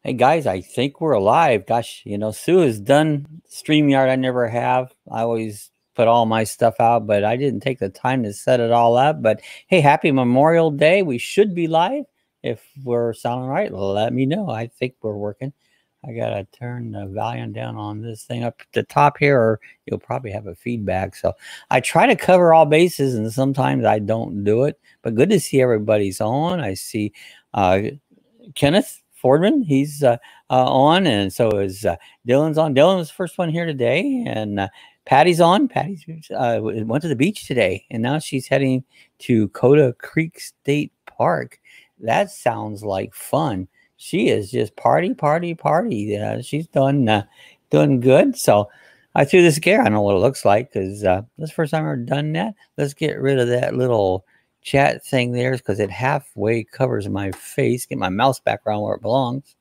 Hey guys, I think we're alive. Gosh, Sue has done StreamYard. I never have. I always put all my stuff out, but I didn't take the time to set it all up. But hey, happy Memorial Day. We should be live. If we're sounding right, let me know. I think we're working. I gotta turn the volume down on this thing up at the top here, or you'll probably have a feedback. So I try to cover all bases, and sometimes I don't do it. But good to see everybody's on. I see Kenneth Fordman, he's on, and so is Dylan's on. Dylan was the first one here today, and Patty's on. Patty's went to the beach today, and now she's heading to Coda Creek State Park. That sounds like fun. She is just party. She's doing good. So I threw this gear. I don't know what it looks like because this is the first time I've ever done that. Let's get rid of that little chat thing there because it halfway covers my face. Get my mouse back around where it belongs.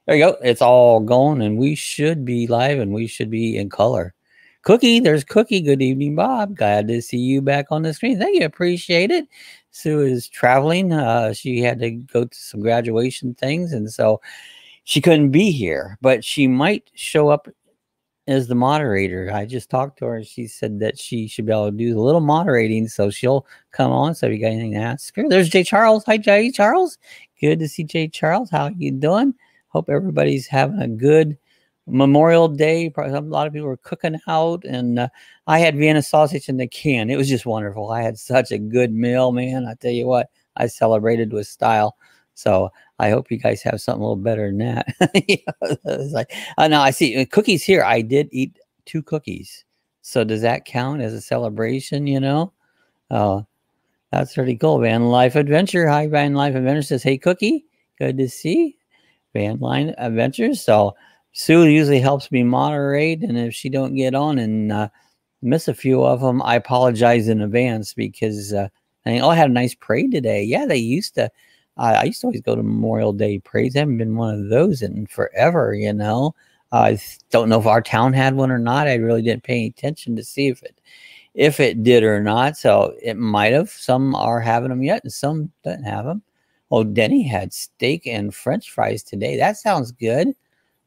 There you go. It's all going, and we should be live, and we should be in color. Cookie, there's Cookie. Good evening, Bob. Glad to see you back on the screen. Thank you. Appreciate it. Sue is traveling. She had to go to some graduation things, and so she couldn't be here, but she might show up as the moderator. I just talked to her, and she said that she should be able to do a little moderating, so she'll come on. So if you got anything to ask her, there's Jay Charles. Hi, Jay Charles. Good to see Jay Charles. How you doing? Hope everybody's having a good Memorial Day. Probably a lot of people are cooking out, and I had Vienna sausage in the can. It was just wonderful. I had such a good meal, man. I tell you what, I celebrated with style. So I hope you guys have something a little better than that. It's like, now I see cookies here. I did eat 2 cookies. So does that count as a celebration, Oh, that's pretty cool. Van Life Adventure. Hi, Van Life Adventure says, hey, Cookie. Good to see Van Life Adventures. So Sue usually helps me moderate. And if she don't get on and miss a few of them, I apologize in advance because I had a nice parade today. Yeah, they used to. I used to always go to Memorial Day parades. I haven't been one of those in forever, I don't know if our town had one or not. I really didn't pay attention to see if it did or not. So it might have. Some are having them yet, and some don't have them. Oh, Denny had steak and French fries today. That sounds good.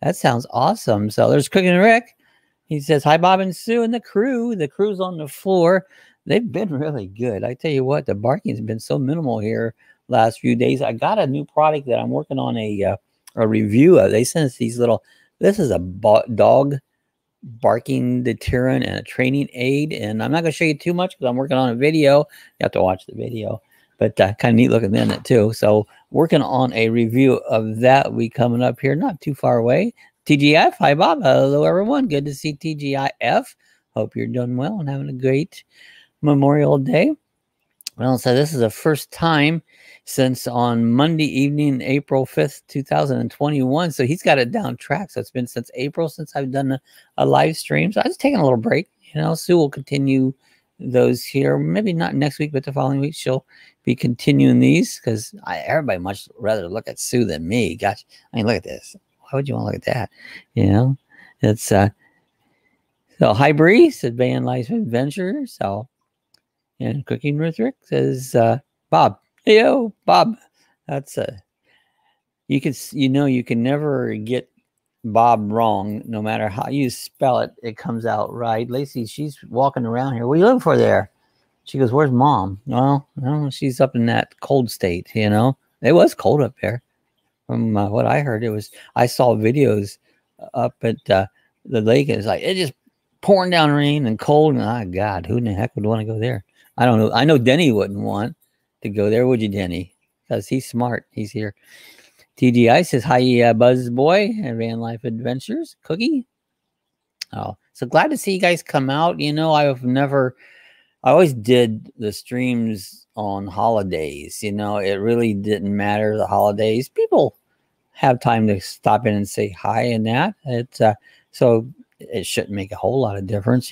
That sounds awesome. So there's Cooking Rick. He says, hi, Bob and Sue and the crew. The crew's on the floor. They've been really good. I tell you what, the barking's been so minimal here last few days. I got a new product that I'm working on a review of. They sent us these little, this is a dog barking deterrent and a training aid. And I'm not going to show you too much because I'm working on a video. You have to watch the video, but kind of neat looking in it too. So working on a review of that. We coming up here, not too far away. TGF, hi Bob. Hello everyone. Good to see TGIF. Hope you're doing well and having a great Memorial Day. Well, so this is the first time since on Monday evening, April 5th, 2021. So he's got it down track. So it's been since April since I've done a live stream. So I was taking a little break. Sue will continue those here. Maybe not next week, but the following week she'll be continuing these because everybody much rather look at Sue than me. Gosh, look at this. Why would you want to look at that? It's so hi Bree said Van Life Adventure. So and Cooking with Rick says Bob. Hey, yo, Bob. That's you can never get Bob wrong. No matter how you spell it, it comes out right. Lacey, she's walking around here. What are you looking for there? She goes, where's Mom? Well, she's up in that cold state. It was cold up there. From what I heard, I saw videos up at the lake. It's like it just pouring down rain and cold. And God, who in the heck would want to go there? I don't know. I know Denny wouldn't want to go there, would you, Denny? Because he's smart. He's here. TGI says, hi, Buzz Boy and Van Life Adventures. Cookie. Oh, so glad to see you guys come out. I always did the streams on holidays. It really didn't matter the holidays. People have time to stop in and say hi and that. So it shouldn't make a whole lot of difference,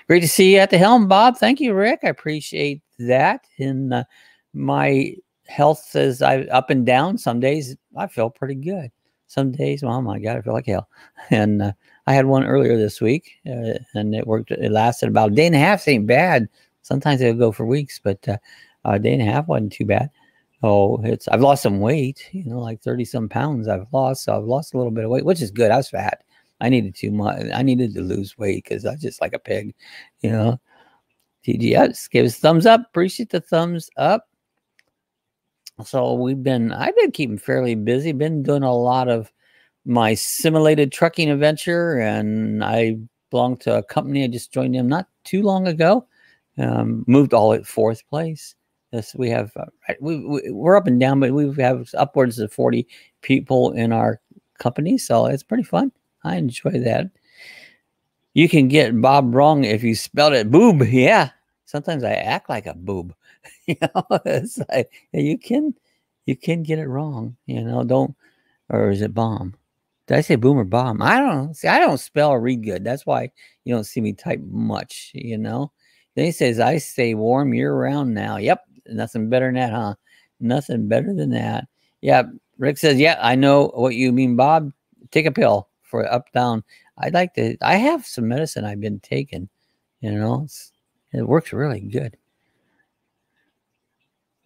Great to see you at the helm, Bob. Thank you, Rick. I appreciate that. And my health is up and down. Some days I feel pretty good. Some days, oh my God, I feel like hell. And I had one earlier this week, and it worked. It lasted about a day and a half. It ain't bad. Sometimes it'll go for weeks, but a day and a half wasn't too bad. Oh, I've lost some weight, you know, like 30 some pounds I've lost. So I've lost a little bit of weight, which is good. I was fat. I needed too much. I needed to lose weight because I was just like a pig, you know. TGS, give us a thumbs up. Appreciate the thumbs up. So I've been keeping fairly busy, been doing a lot of my simulated trucking adventure, and I belong to a company. I just joined them not too long ago. Moved all at 4th place. Yes, we have we're up and down, but we have upwards of 40 people in our company, so it's pretty fun. I enjoy that. You can get Bob wrong if you spelled it boob. Yeah, sometimes I act like a boob. You know, it's like you can get it wrong. You know, don't, or is it bomb? Did I say boom or bomb? I don't know. See, I don't spell or read good. That's why you don't see me type much. You know. Then he says, "I stay warm year round now." Yep, nothing better than that, huh? Nothing better than that. Yeah. Rick says, "Yeah, I know what you mean, Bob. Take a pill for up down." I have some medicine I've been taking, you know, it works really good.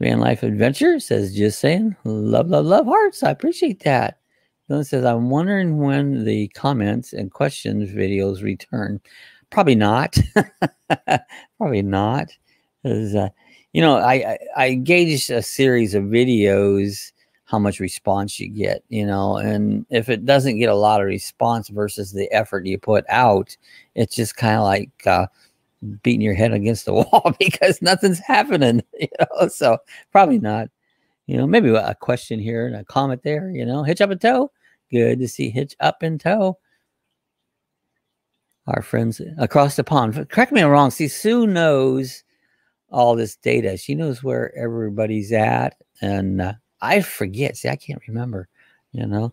Van Life Adventure says, just saying, love, love, love hearts. I appreciate that. Dylan says, I'm wondering when the comments and questions videos return. Probably not. Probably not. Because, you know, I gauge a series of videos how much response you get, you know, and if it doesn't get a lot of response versus the effort you put out, it's just kind of like beating your head against the wall because nothing's happening, you know, so probably not, you know, maybe a question here and a comment there, you know, Hitch Up and Tow. Good to see Hitch Up and Tow. Our friends across the pond. Correct me if I'm wrong. See, Sue knows all this data. She knows where everybody's at, and I forget. See, I can't remember, you know.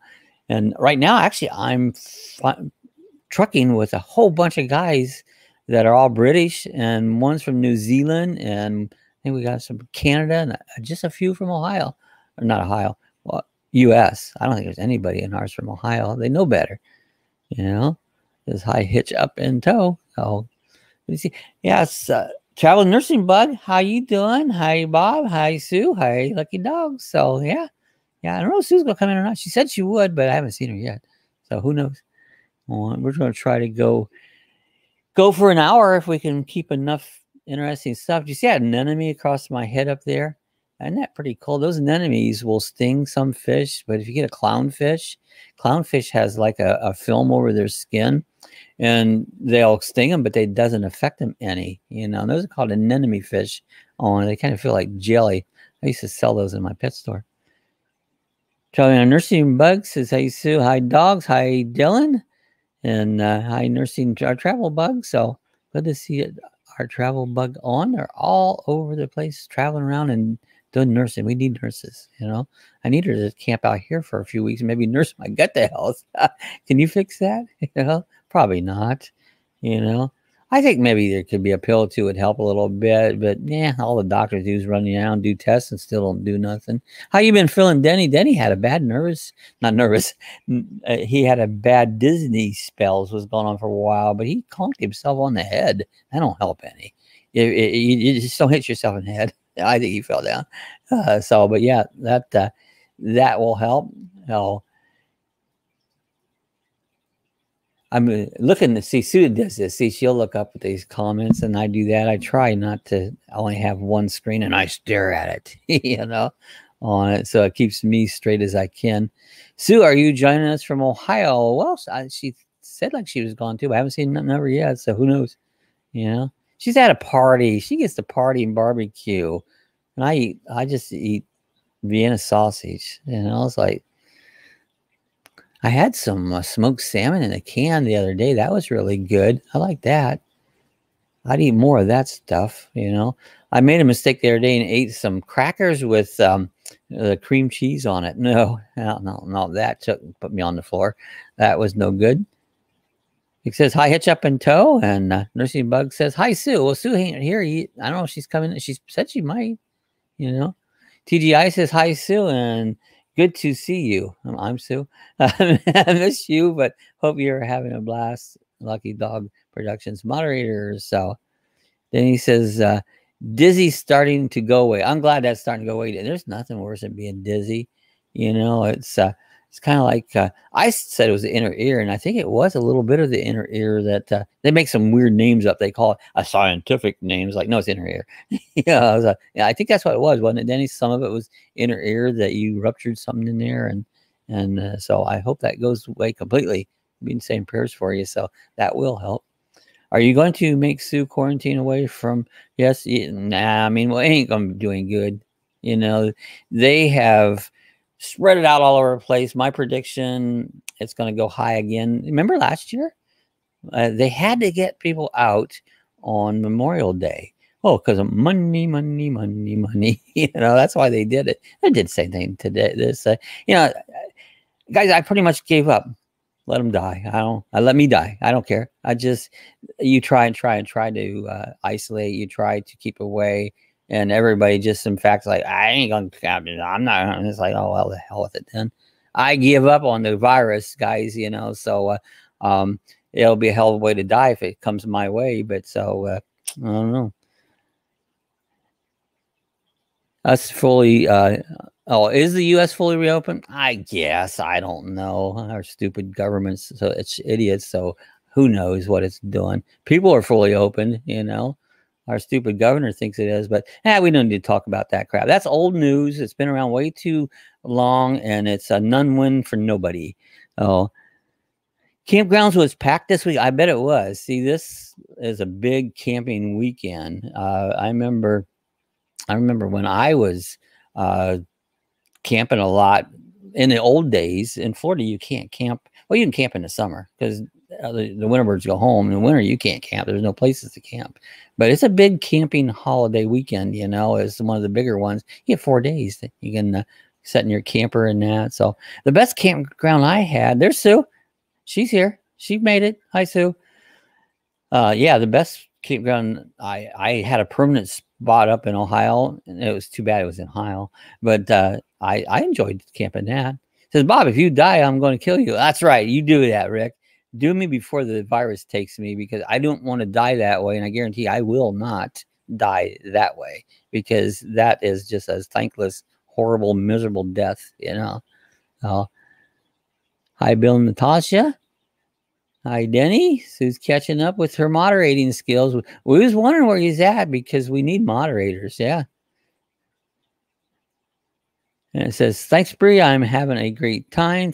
And right now, actually, I'm trucking with a whole bunch of guys that are all British, and one's from New Zealand, and I think we got some Canada, and just a few from Ohio, or not Ohio, well, U.S. I don't think there's anybody in ours from Ohio. They know better, you know. This high Hitch Up in Tow. Oh, let me see. Yes. Travel Nursing Bug, how you doing? Hi, Bob. Hi, Sue. Hi, Lucky Dog. So, yeah. I don't know if Sue's going to come in or not. She said she would, but I haven't seen her yet. So, who knows? Well, we're going to try to go for an hour if we can keep enough interesting stuff. Do you see that anemone across my head up there? Isn't that pretty cool? Those anemones will sting some fish, but if you get a clownfish has like a film over their skin, and they'll sting them, but it doesn't affect them any, you know. And those are called anemone fish. Oh, and they kind of feel like jelly. I used to sell those in my pet store. Traveling on Nursing Bug says, hey, Sue. Hi, Dogs. Hi, Dylan. And hi, Nursing our Travel Bug. So good to see it. Our Travel Bug on. They're all over the place, traveling around and doing nursing. We need nurses, you know. I need her to camp out here for a few weeks and maybe nurse my gut to health. Can you fix that? You know, probably not. You know, I think maybe there could be a pill too would help a little bit, but yeah, all the doctors do is run you down, do tests, and still don't do nothing. How you been feeling, Denny? Denny had a bad he had a bad Disney spells was going on for a while, but he conked himself on the head. That don't help any. You just don't hit yourself in the head. I think he fell down. But yeah, that will help. No, I'm looking to see Sue does this. See, she'll look up at these comments, and I do that. I try not to only have one screen, and I stare at it, you know, on it, so it keeps me straight as I can. Sue, are you joining us from Ohio? Well, she said like she was gone too. But I haven't seen nothing of her yet, so who knows? You know, she's at a party. She gets to party and barbecue. And I just eat Vienna sausage. You know, it's like, I had some smoked salmon in a can the other day. That was really good. I like that. I'd eat more of that stuff, you know. I made a mistake the other day and ate some crackers with cream cheese on it. No, that put me on the floor. That was no good. It says, hi, Hitch Up and Tow. And Nursing Bug says, hi, Sue. Well, Sue ain't here. I don't know if she's coming. She said she might. You know, TGI says, hi, Sue, and good to see you. I'm Sue. I miss you, but hope you're having a blast. Lucky Dog Productions moderator. So then he says, Dizzy's starting to go away. I'm glad that's starting to go away. There's nothing worse than being dizzy. You know, it's kind of like I said it was the inner ear, and I think it was a little bit of the inner ear that they make some weird names up. They call it a scientific names, like no, it's inner ear. Yeah, I think that's what it was, wasn't it, Denny? Some of it was inner ear that you ruptured something in there, and so I hope that goes away completely. I've been saying prayers for you, so that will help. Are you going to make Sue quarantine away from? Yes, nah. I mean, well, it ain't gonna be doing good. You know, they have spread it out all over the place. My prediction, it's going to go high again. Remember last year? They had to get people out on Memorial Day. Oh, because of money, money, money, money. You know, that's why they did it. They did the same thing today. You know, guys, I pretty much gave up. Let them die. Let me die. I don't care. You try to isolate. You try to keep away. And everybody just, in fact, like, I ain't going to, I'm not, it's like, oh, well, the hell with it then. I give up on the virus, guys, you know, so it'll be a hell of a way to die if it comes my way. But so, I don't know. Us fully, is the U.S. fully reopened? I guess. I don't know. Our stupid government's, so it's idiots. So who knows what it's doing? People are fully open, you know. Our stupid governor thinks it is, but we don't need to talk about that crap. That's old news. It's been around way too long, and it's a none-win for nobody. Oh, campgrounds was packed this week. I bet it was. See, this is a big camping weekend. I remember when I was camping a lot in the old days. In Florida, you can't camp. Well, you can camp in the summer because the winter birds go home. In the winter, you can't camp. There's no places to camp. But it's a big camping holiday weekend, you know. It's one of the bigger ones. You get 4 days that you can set in your camper and that. So the best campground I had, there's Sue. She's here. She made it. Hi, Sue. Yeah, the best campground, I had a permanent spot up in Ohio, and it was too bad it was in Ohio. But I enjoyed camping that. Says, Bob, if you die, I'm going to kill you. That's right. You do that, Rick. Do me before the virus takes me, because I don't want to die that way. And I guarantee I will not die that way, because that is just a thankless, horrible, miserable death, you know. Hi, Bill and Natasha. Hi, Denny. Sue's catching up with her moderating skills. We was wondering where he's at, because we need moderators. Yeah. And it says, thanks, Bree. I'm having a great time.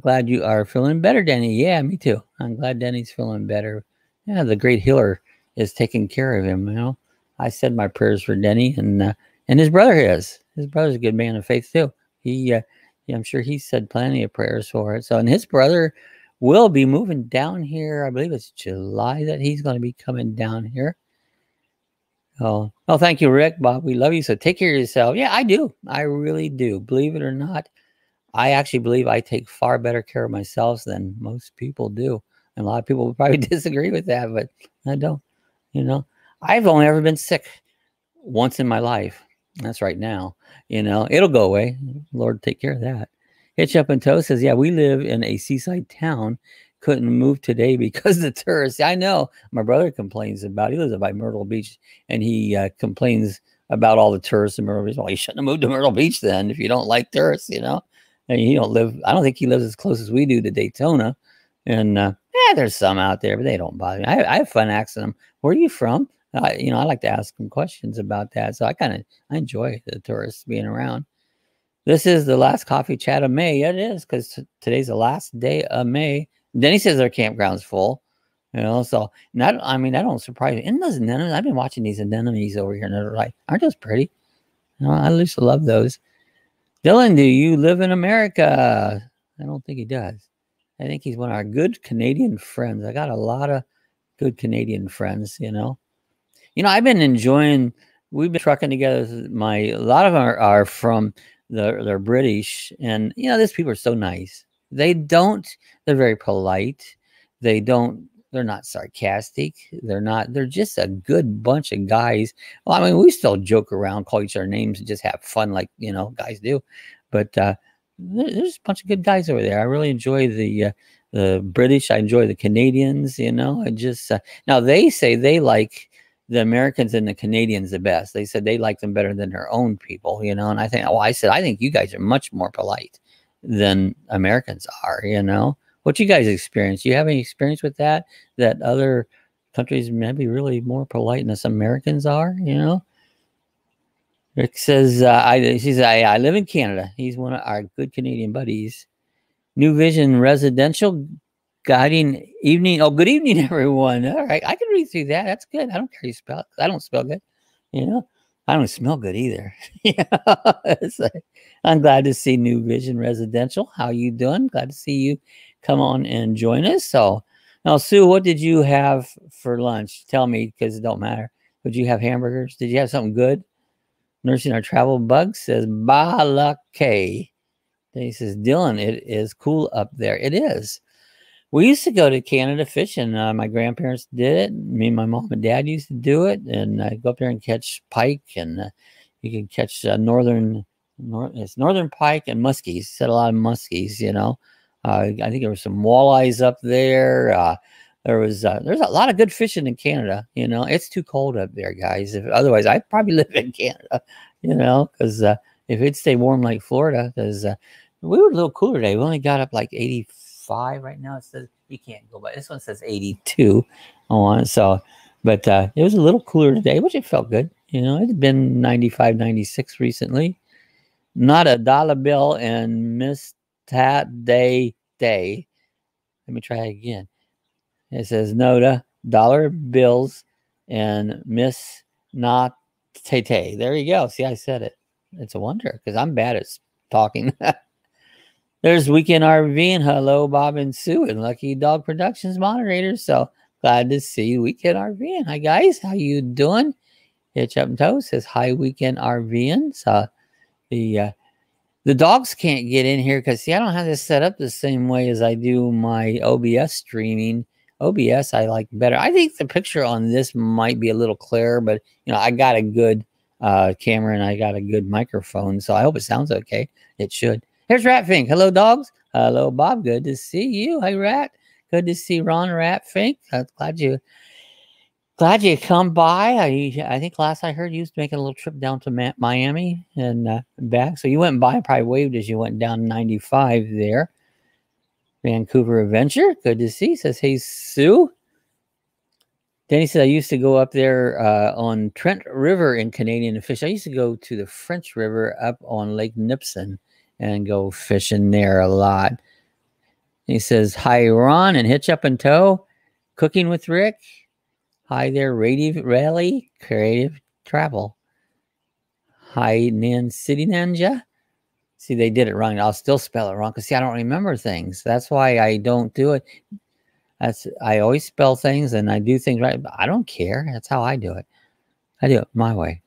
Glad you are feeling better, Denny. Yeah, me too. I'm glad Denny's feeling better. Yeah, the great healer is taking care of him. You know, I said my prayers for Denny, and his brother is. His brother's a good man of faith too. I'm sure he said plenty of prayers for it. So, and his brother will be moving down here. I believe it's July that he's going to be coming down here. Oh, thank you, Rick. Bob, we love you. So take care of yourself. Yeah, I do. I really do. Believe it or not, I actually believe I take far better care of myself than most people do. And a lot of people would probably disagree with that, but I don't. You know, I've only ever been sick once in my life. That's right now. You know, it'll go away. Lord, take care of that. Hitch Up and Toe says, yeah, we live in a seaside town. Couldn't move today because of the tourists. I know my brother complains about, he lives by Myrtle Beach, and he complains about all the tourists in Myrtle Beach. Well, you shouldn't have moved to Myrtle Beach then if you don't like tourists, you know. And you don't live, I don't think he lives as close as we do to Daytona. And there's some out there, but they don't bother me. I have fun asking them, where are you from? You know, I like to ask them questions about that. So I enjoy the tourists being around. This is the last coffee chat of May. Yeah, it is, because today's the last day of May. Denny says their campground's full. You know, so that don't surprise me. And those anemones, I've been watching these anemones over here, and they're like, aren't those pretty? You know, I used to love those. Dylan, do you live in America? I don't think he does. I think he's one of our good Canadian friends. I got a lot of good Canadian friends, you know. You know, I've been enjoying, we've been trucking together. A lot of them are from, they're British, and, you know, these people are so nice. They're very polite. They're not sarcastic. They're just a good bunch of guys. Well, I mean, we still joke around, call each other names, and just have fun like, you know, guys do. But there's a bunch of good guys over there. I really enjoy the British. I enjoy the Canadians, you know. I just, now they say they like the Americans and the Canadians the best. They said they like them better than their own people, you know. And I think, well, I said, I think you guys are much more polite than Americans are, you know. What you guys experience? You have any experience with that? That other countries may be really more polite than us Americans are, you know? Rick says, I live in Canada. He's one of our good Canadian buddies. New Vision Residential Guiding Evening. Oh, good evening, everyone. All right, I can read through that. That's good. I don't care how you spell it. I don't spell good. You know, I don't smell good either. I'm glad to see New Vision Residential. How you doing? Glad to see you come on and join us. So now, Sue, what did you have for lunch? Tell me, because it don't matter. Did you have hamburgers? Did you have something good? Nursing Our Travel Bug says, Balake. Then he says, Dylan, it is cool up there. It is. We used to go to Canada fishing. My grandparents did it. Me and my mom and dad used to do it. And go up there and catch pike. And you can catch northern pike and muskies. Said a lot of muskies, you know. I think there were some walleyes up there. There's a lot of good fishing in Canada. You know, it's too cold up there, guys. Otherwise, I'd probably live in Canada, you know, because if it stayed warm like Florida, because we were a little cooler today. We only got up like 85 right now. It says you can't go by. This one says 82 on it. So, but it was a little cooler today, which it felt good. You know, it's been 95, 96 recently. Not a dollar bill and miss that day. Let me try again. It says no to dollar bills and miss not tay. There you go. See, I said it. It's a wonder because I'm bad at talking. There's Weekend RV and hello, Bob and Sue and Lucky Dog Productions moderators. So glad to see Weekend RV and hi guys, how you doing? Hitch Up and Toe says hi, Weekend RV. So the dogs can't get in here because see, I don't have this set up the same way as I do my OBS streaming. OBS I like better. I think the picture on this might be a little clearer, but you know, I got a good camera and I got a good microphone, so I hope it sounds okay. It should. Here's Rat Fink. Hello, dogs. Hello, Bob. Good to see you. Hey, Rat. Good to see Ron Rat Fink. Glad you come by. I think last I heard you was making a little trip down to Miami and back. So you went by, probably waved as you went down 95 there. Vancouver Adventure. Good to see. Says, hey, Sue. Danny said, I used to go up there on Trent River in Canadian and fish. I used to go to the French River up on Lake Nipson and go fishing there a lot. And he says, hi, Ron and Hitch Up and Toe. Cooking with Rick. Hi there, Rally Creative Travel. Hi, City Ninja. See, they did it wrong. I'll still spell it wrong because, see, I don't remember things. That's why I don't do it. I always spell things and I do things right, but I don't care. That's how I do it. I do it my way.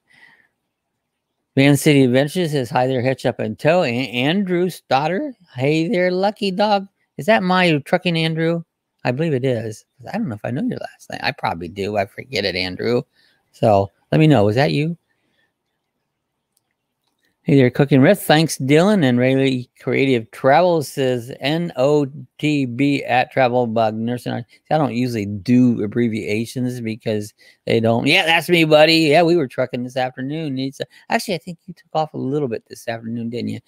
Van City Adventures says, hi there, Hitch Up and Toe. Andrew's daughter. Hey there, Lucky Dog. Is that my trucking Andrew? I believe it is. I don't know if I know your last name. I probably do. I forget it, Andrew. So let me know. Was that you? Hey there, Cooking Riff. Thanks, Dylan. And Rayleigh Creative Travel says NOTB at Travel Bug Nursing. I don't usually do abbreviations because they don't. Yeah, that's me, buddy. Yeah, we were trucking this afternoon. Actually, I think you took off a little bit this afternoon, didn't you?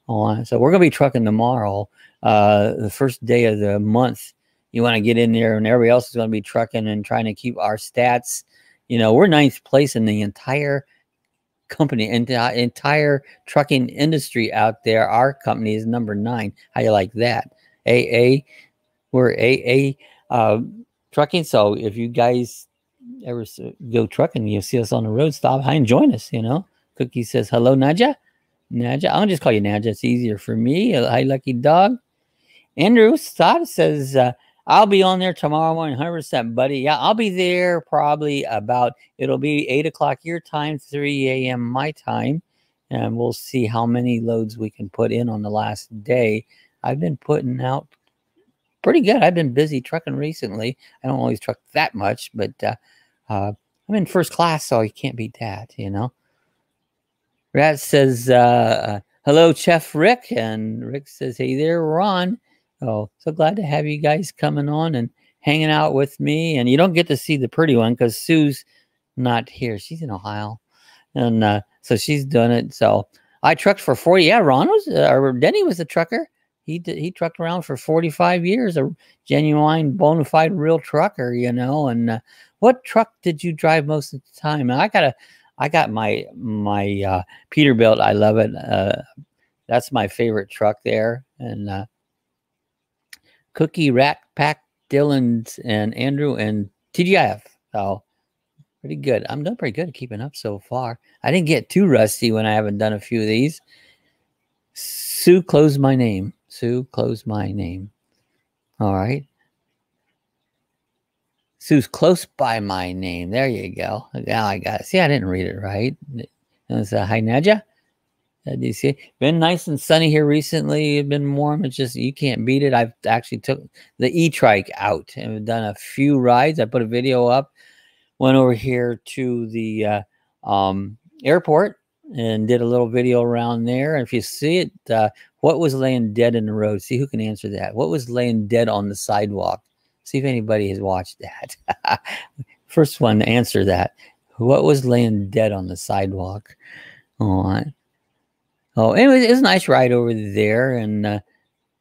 So we're going to be trucking tomorrow, the first day of the month. You want to get in there, and everybody else is going to be trucking and trying to keep our stats. You know, we're 9th place in the entire company and the entire trucking industry out there. Our company is number 9. How you like that? We're trucking. So if you guys ever go trucking, you'll see us on the road, stop by and join us. You know, Cookie says hello, Naja. I'll just call you Naja. It's easier for me. Hi, Lucky Dog. Andrew Stott says I'll be on there tomorrow morning, 100%, buddy. Yeah, I'll be there probably about, it'll be 8 o'clock your time, 3 a.m. my time, and we'll see how many loads we can put in on the last day. I've been putting out pretty good. I've been busy trucking recently. I don't always truck that much, but I'm in first class, so you can't beat that, you know. Rat says, hello, Chef Rick, and Rick says, hey there, Ron. Oh, so glad to have you guys coming on and hanging out with me. And you don't get to see the pretty one because Sue's not here. She's in Ohio. And so she's done it. So I trucked for 40. Yeah, Ron was, or Denny was a trucker. He trucked around for 45 years, a genuine, bona fide, real trucker, you know. And what truck did you drive most of the time? And I got my Peterbilt. I love it. That's my favorite truck there. And Cookie, Rat Pack, Dylan, and Andrew, and TGIF. So pretty good. I'm doing pretty good at keeping up so far. I didn't get too rusty when I haven't done a few of these. Sue, close my name. Sue, close my name. All right. Sue's close by my name. There you go. Now I got it. See, I didn't read it right. It was hi, Nadja. Do you see? Been nice and sunny here recently. It's been warm. It's just, you can't beat it. I've actually took the e-trike out and done a few rides. I put a video up. Went over here to the airport and did a little video around there. And if you see it, what was laying dead in the road? See who can answer that. What was laying dead on the sidewalk? See if anybody has watched that. First one to answer that. What was laying dead on the sidewalk? All right. Oh, anyways, it was a nice ride over there, and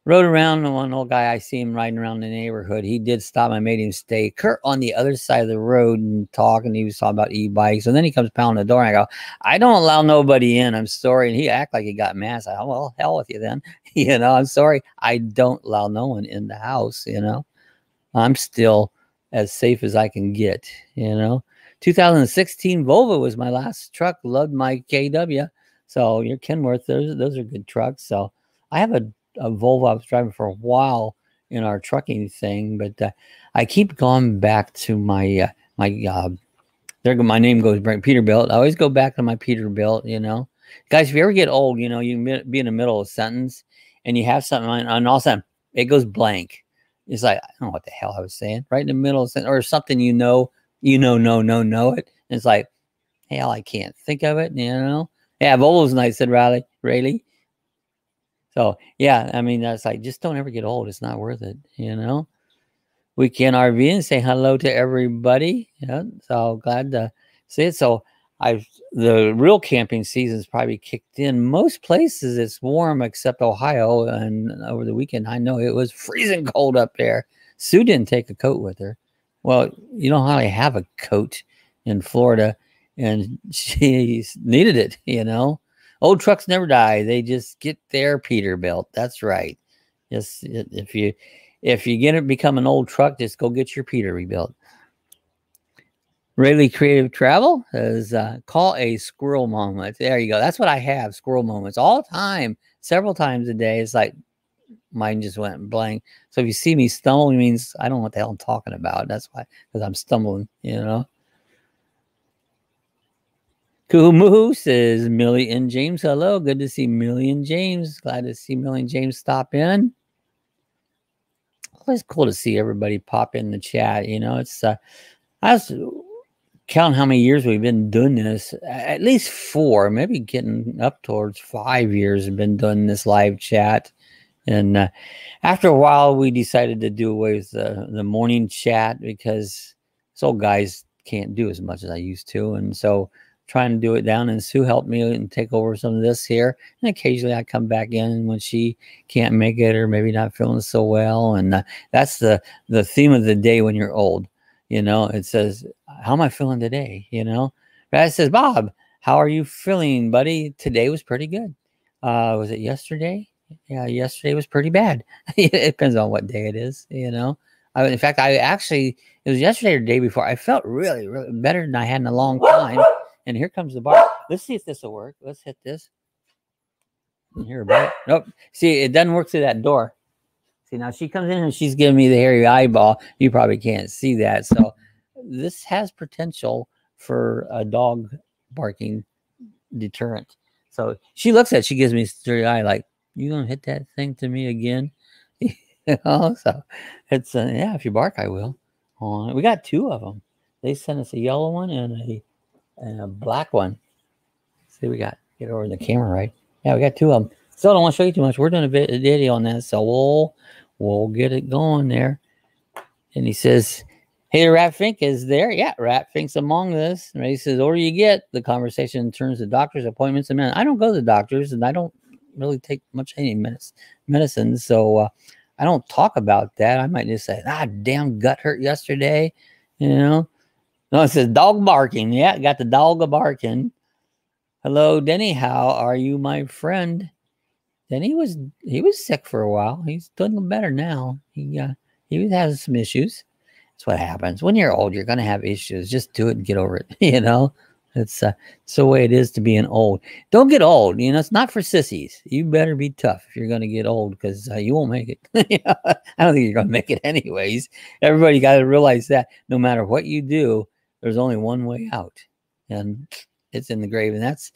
rode around. One old guy, I see him riding around the neighborhood. He did stop. I made him stay Kurt on the other side of the road and talk, and he was talking about e-bikes. And then he comes pounding the door, and I go, I don't allow nobody in. I'm sorry. And he act like he got mad. I said, oh, well, hell with you then. You know, I'm sorry. I don't allow no one in the house, you know. I'm still as safe as I can get, you know. 2016 Volvo was my last truck. Loved my KW. So your Kenworth, those are good trucks. So I have a Volvo I was driving for a while in our trucking thing, but I keep going back to my my name goes back Peterbilt. I always go back to my Peterbilt, you know. Guys, if you ever get old, you know, you can be in the middle of a sentence and you have something on, and all of a sudden it goes blank. It's like, I don't know what the hell I was saying. Right in the middle of a sentence, or something know it. And it's like, hell, I can't think of it, you know. Yeah, Volvo's nice, said Rayleigh. So, yeah, I mean, that's like, just don't ever get old. It's not worth it, you know. Weekend RV and say hello to everybody. Yeah, so glad to see it. So, the real camping season's probably kicked in. Most places it's warm except Ohio. And over the weekend, I know it was freezing cold up there. Sue didn't take a coat with her. Well, you don't hardly have a coat in Florida. And she needed it, you know. Old trucks never die. They just get their Peterbilt. That's right. Just if you become an old truck, just go get your Peter rebuilt. Rayleigh Creative Travel is call a squirrel moment. There you go. That's what I have. Squirrel moments all the time, several times a day. It's like mine just went blank. So if you see me stumble, it means I don't know what the hell I'm talking about. That's why, because I'm stumbling, you know. Kuhumuhu says Millie and James. Hello. Good to see Millie and James. Glad to see Millie and James stop in. Always cool to see everybody pop in the chat. You know, it's I was counting how many years we've been doing this. At least 4, maybe getting up towards 5 years have been doing this live chat. And after a while, we decided to do away with the morning chat because these old guys can't do as much as I used to. And so trying to do it down, and Sue helped me and take over some of this here. And occasionally I come back in when she can't make it or maybe not feeling so well. And that's the theme of the day when you're old. You know, it says, how am I feeling today? You know, Brad says, Bob, how are you feeling, buddy? Today was pretty good. Was it yesterday? Yeah, yesterday was pretty bad. It depends on what day it is, you know. In fact, it was yesterday or the day before. I felt really, really better than I had in a long time. And here comes the bar. Let's see if this will work. Let's hit this. Hear about it. Nope. See, it doesn't work through that door. See, now she comes in and she's giving me the hairy eyeball. You probably can't see that. So this has potential for a dog barking deterrent. So she looks at it. She gives me a dirty eye like, you going to hit that thing to me again? You know, so it's, yeah, if you bark, I will. We got 2 of them. They sent us a yellow one and a black one. See, we got, get over the camera, right? Yeah, we got 2 of them. Still don't want to show you too much. We're doing a video on that, so we'll get it going there. And he says, Hey, Rat Fink is there. Yeah, Rat Fink's among this. And he says, older you get, the conversation turns to doctor's appointments and I don't go to the doctors, and I don't really take much any medicine. So I don't talk about that. I might just say, damn gut hurt yesterday. You know? No, it says dog barking. Yeah, got the dog a barking. Hello, Denny. How are you, my friend? Denny was sick for a while. He's doing better now. He was having some issues. That's what happens when you're old. You're gonna have issues. Just do it and get over it. You know, it's the way it is to being old. Don't get old. You know, it's not for sissies. You better be tough if you're gonna get old, because you won't make it. I don't think you're gonna make it anyways. Everybody got to realize that no matter what you do, there's only one way out, and it's in the grave. And that's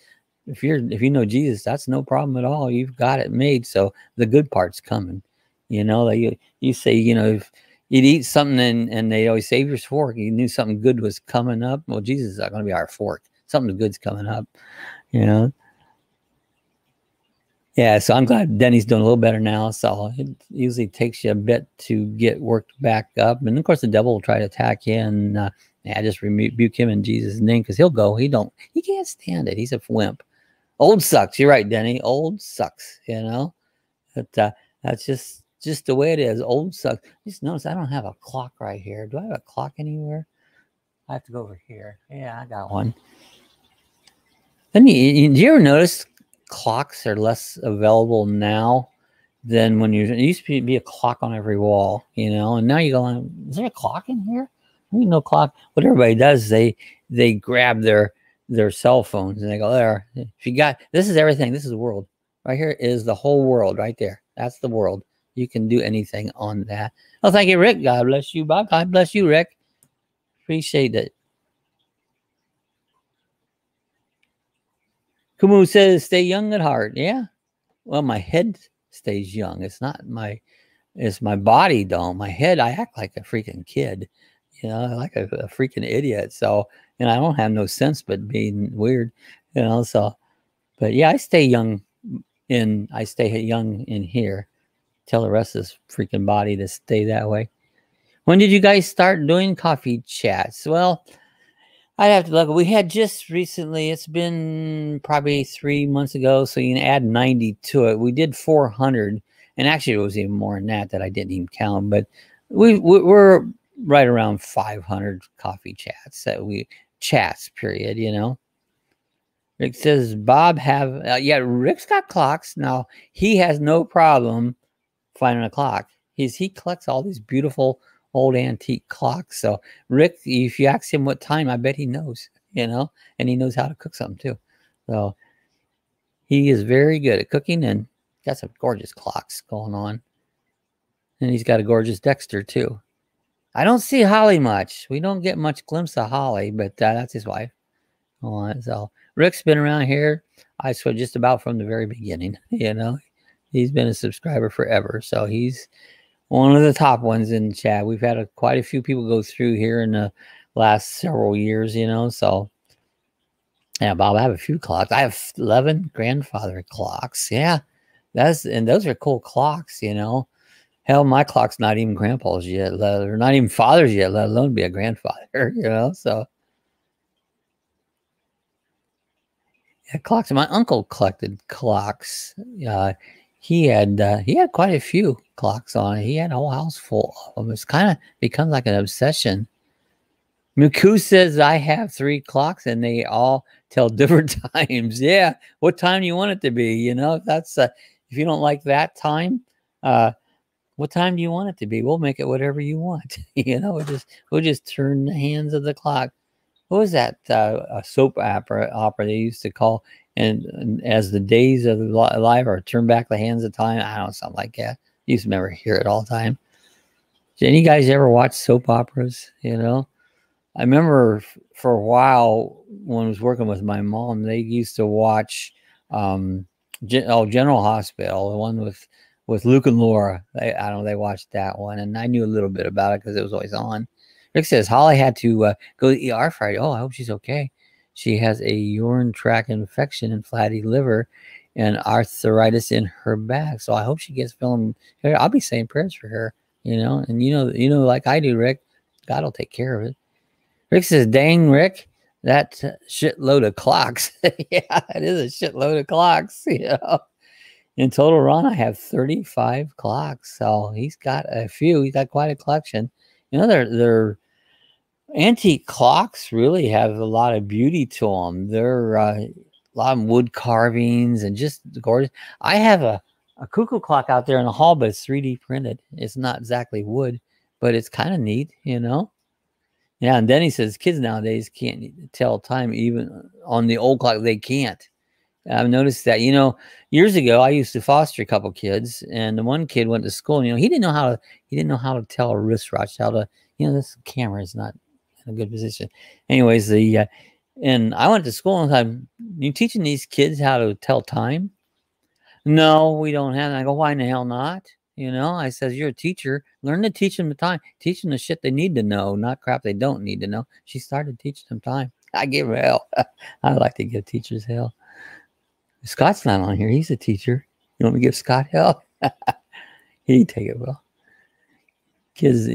if you know Jesus, that's no problem at all. You've got it made. So the good part's coming. You know, like you say, you know, if you'd eat something and they always save your fork. You knew something good was coming up. Well, Jesus is not going to be our fork. Something good's coming up, you know? Yeah, so I'm glad Denny's doing a little better now. So it usually takes you a bit to get worked back up. And of course, the devil will try to attack you. And just rebuke him in Jesus' name, because he'll go. He can't stand it. He's a wimp. Old sucks. You're right, Denny. Old sucks, you know? But that's just the way it is. Old sucks. Just notice I don't have a clock right here. Do I have a clock anywhere? I have to go over here. Yeah, I got one. Then do you ever notice clocks are less available now than when it used to be a clock on every wall, you know? And now you go, is there a clock in here? There's no clock. What everybody does, they grab their cell phones and they go, there. If you got, this is everything. This is the world. Right here is the whole world right there. That's the world. You can do anything on that. Oh, thank you, Rick. God bless you, Bob. God bless you, Rick. Appreciate it. Kumu says, stay young at heart. Yeah. Well, my head stays young. It's not it's my body, don't. My head, I act like a freaking kid. You know, like a freaking idiot. So, and I don't have no sense but being weird, you know, so. But yeah, I stay young in here. Tell the rest of this freaking body to stay that way. When did you guys start doing coffee chats? Well, I'd have to look. We had just recently, it's been probably 3 months ago, so you can add 90 to it. We did 400, and actually it was even more than that I didn't even count, but we're right around 500 coffee chats period, you know. Rick says, Bob yeah, Rick's got clocks. Now, he has no problem finding a clock. He collects all these beautiful old antique clocks. So Rick, if you ask him what time, I bet he knows, you know, and he knows how to cook something too. So he is very good at cooking, and got some gorgeous clocks going on. And he's got a gorgeous Dexter too. I don't see Holly much. We don't get much glimpse of Holly, but that's his wife. So Rick's been around here, I swear, just about from the very beginning, you know. He's been a subscriber forever, so he's one of the top ones in the chat. We've had quite a few people go through here in the last several years, you know. So, yeah, Bob, I have a few clocks. I have 11 grandfather clocks. Yeah, and those are cool clocks, you know. Hell, my clock's not even grandpa's yet, or not even father's yet, let alone be a grandfather, you know. So, yeah, clocks. My uncle collected clocks. He had quite a few clocks on it. He had a whole house full of them. It's kind of become like an obsession. Miku says, I have 3 clocks and they all tell different times. Yeah. What time do you want it to be? You know, that's if you don't like that time, what time do you want it to be? We'll make it whatever you want. You know, we'll just turn the hands of the clock. What was that a soap opera they used to call, and as the days of life are turn back the hands of time? I don't know, something like that. You used to never hear it all the time. Did any guys ever watch soap operas? You know, I remember for a while when I was working with my mom, they used to watch General Hospital, the one with Luke and Laura. I don't know, they watched that one, and I knew a little bit about it because it was always on. Rick says, Holly had to go to the ER Friday. Oh, I hope she's okay. She has a urine tract infection and fatty liver and arthritis in her back. So I hope she gets feeling. I'll be saying prayers for her, you know. And you know, like I do, Rick, Scott will take care of it. Rick says, dang, Rick, that shitload of clocks. Yeah, it is a shitload of clocks. You know, in total, Ron, I have 35 clocks. So he's got a few. He's got quite a collection. You know, they're antique clocks really have a lot of beauty to them. They're a lot of wood carvings and just gorgeous. I have a cuckoo clock out there in the hall, but it's 3D printed. It's not exactly wood, but it's kind of neat, you know? Yeah, and Denny says kids nowadays can't tell time even on the old clock. They can't. I've noticed that, you know, years ago, I used to foster a couple kids, and the one kid went to school, and, you know, he didn't know how to tell a wristwatch, how to, you know, this camera is not in a good position. Anyways, and I went to school and said, you teaching these kids how to tell time? No, we don't have that. I go, why in the hell not? You know, I says, you're a teacher. Learn to teach them the time. Teach them the shit they need to know, not crap they don't need to know. She started teaching them time. I give her hell. I like to give teachers hell. Scott's not on here. He's a teacher. You want me to give Scott hell? He'd take it well. Kids,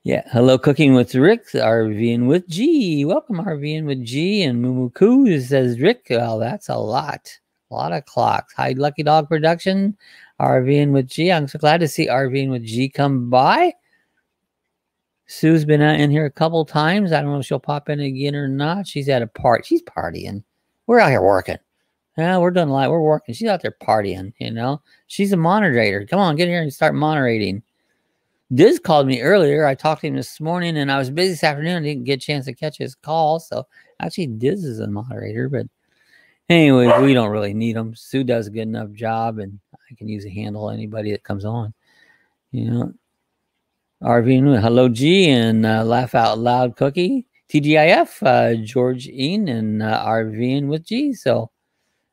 yeah. Hello, Cooking with Rick, RVing with G. Welcome, RVing with G. And Mumuku says, Rick, well, that's a lot. A lot of clocks. Hi, Lucky Dog Production, RVing with G. I'm so glad to see RVing with G come by. Sue's been in here a couple times. I don't know if she'll pop in again or not. She's at a party. She's partying. We're out here working. Yeah, we're done live. We're working. She's out there partying, you know. She's a moderator. Come on, get here and start moderating. Diz called me earlier. I talked to him this morning, and I was busy this afternoon. I didn't get a chance to catch his call. So actually, Diz is a moderator. But anyway, we don't really need him. Sue does a good enough job, and I can use a handle anybody that comes on. You know, RV, hello, G, and Laugh Out Loud Cookie, TGIF, George Ian, and RVing with G. So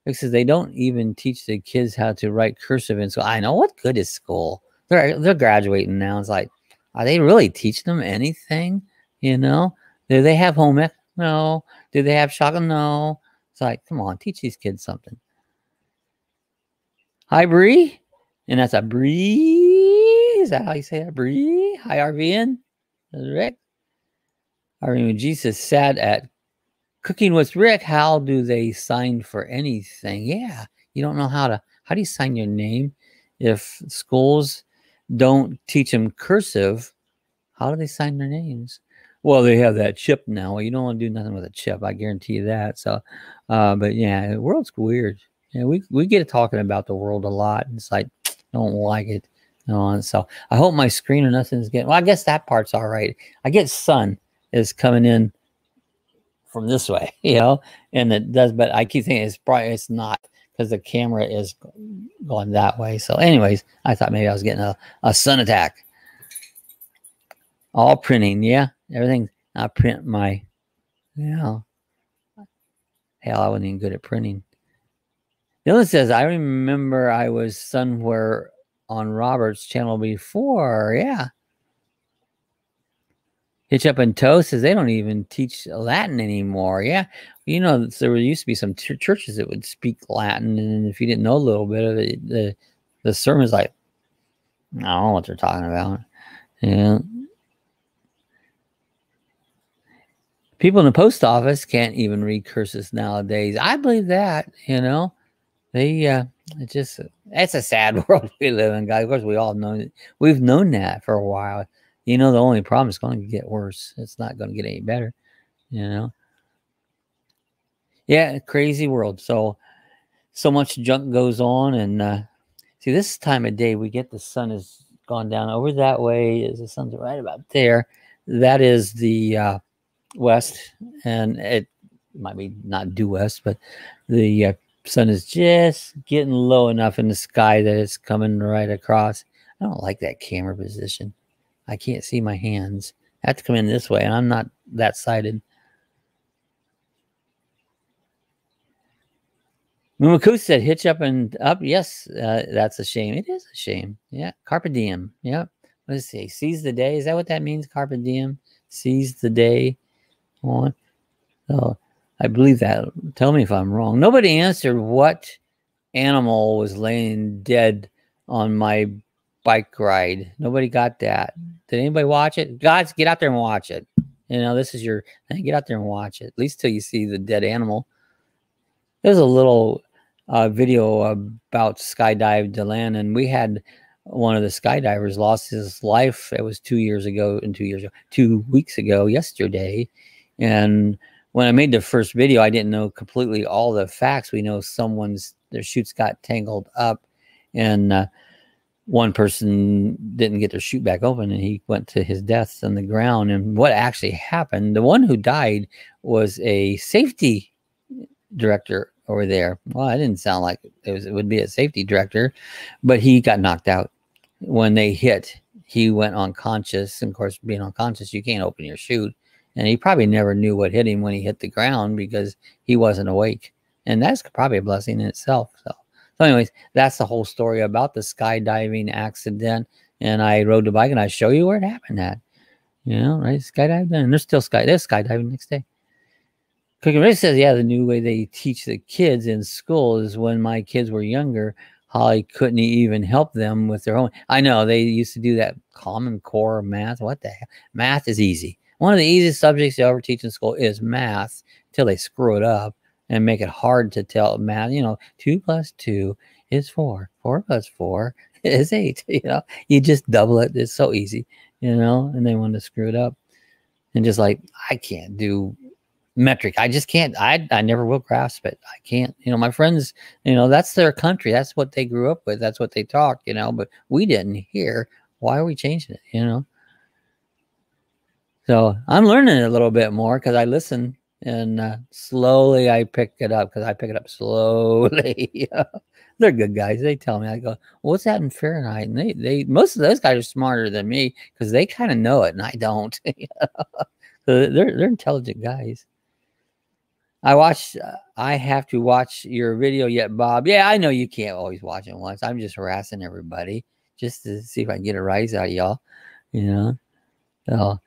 it says they don't even teach the kids how to write cursive in school. I know, what good is school? They're graduating now. It's like, are they really teaching them anything? You know, do they have home ec? No. Do they have chocolate? No. It's like, come on, teach these kids something. Hi, Bree, and that's a Bree. Is that how you say that, Bree? Hi, RVN. Rick. RVN Jesus sad at Cooking with Rick. How do they sign for anything? Yeah, you don't know how do you sign your name if schools don't teach them cursive? How do they sign their names? Well, they have that chip now. Well, you don't want to do nothing with a chip. I guarantee you that. So, but yeah, the world's weird. Yeah, we get talking about the world a lot. It's like, don't like it. You know, and so I hope my screen or nothing's getting, well, I guess that part's all right. I get sun is coming in from this way, you know, and it does, but I keep thinking it's not, because the camera is going that way. So anyways, I thought maybe I was getting a sun attack. All printing, yeah, everything. I print my, you know, hell, I wasn't even good at printing. Dylan says, I remember I was somewhere on Robert's channel before. Yeah. Hitch Up and Toe says they don't even teach Latin anymore. Yeah. You know, there used to be some churches that would speak Latin, and if you didn't know a little bit of it, the sermon's like, I don't know what they're talking about. Yeah. People in the post office can't even read cursive nowadays. I believe that, you know. It's a sad world we live in, guys. Of course, we all know it. We've known that for a while. You know, the only problem is going to get worse. It's not going to get any better, you know. Yeah, crazy world. So much junk goes on, and see, this time of day we get the sun has gone down over that way. The sun's right about there. That is the west, and it might be not due west, but the sun is just getting low enough in the sky that it's coming right across. I don't like that camera position. I can't see my hands. I have to come in this way, and I'm not that sighted. Mumaku said, hitch up and up. Yes, that's a shame. It is a shame. Yeah, carpe diem. Yep. Let's see. Seize the day. Is that what that means? Carpe diem? Seize the day. On. Oh, I believe that. Tell me if I'm wrong. Nobody answered what animal was laying dead on my bike ride. Nobody got that. Did anybody watch it? Guys, get out there and watch it. You know, this is your thing. Get out there and watch it. At least till you see the dead animal. There's a little video about skydive DeLand, and we had one of the skydivers lost his life. It was 2 years ago, 2 weeks ago, yesterday. And when I made the first video, I didn't know completely all the facts. We know their chutes got tangled up, and one person didn't get their chute back open, and he went to his death on the ground. And what actually happened, the one who died was a safety director over there. Well, it didn't sound like it would be a safety director, but he got knocked out. When they hit, he went unconscious. And of course, being unconscious, you can't open your chute. And he probably never knew what hit him when he hit the ground because he wasn't awake. And that's probably a blessing in itself. So anyways, that's the whole story about the skydiving accident. And I rode the bike and I show you where it happened at. You know, right? Skydiving. And there's still skydiving next day. Cookie Ray says, yeah, the new way they teach the kids in school is when my kids were younger, Holly couldn't even help them with their own. I know they used to do that Common Core math. What the hell? Math is easy. One of the easiest subjects you ever teach in school is math until they screw it up and make it hard to tell math. You know, 2 plus 2 is 4. 4 plus 4 is 8. You know, you just double it. It's so easy, you know, and they want to screw it up. And just like, I can't do metric. I just can't. I never will grasp it. I can't. You know, my friends, you know, that's their country. That's what they grew up with. That's what they talk, you know, but we didn't hear. Why are we changing it, you know? So I'm learning a little bit more because I listen and slowly I pick it up because I pick it up slowly. They're good guys. They tell me, I go, well, what's that in Fahrenheit? And they most of those guys are smarter than me because they kind of know it and I don't. So they're intelligent guys. I have to watch your video yet, Bob. Yeah, I know you can't always watch it once. I'm just harassing everybody just to see if I can get a rise out of y'all, you know. So,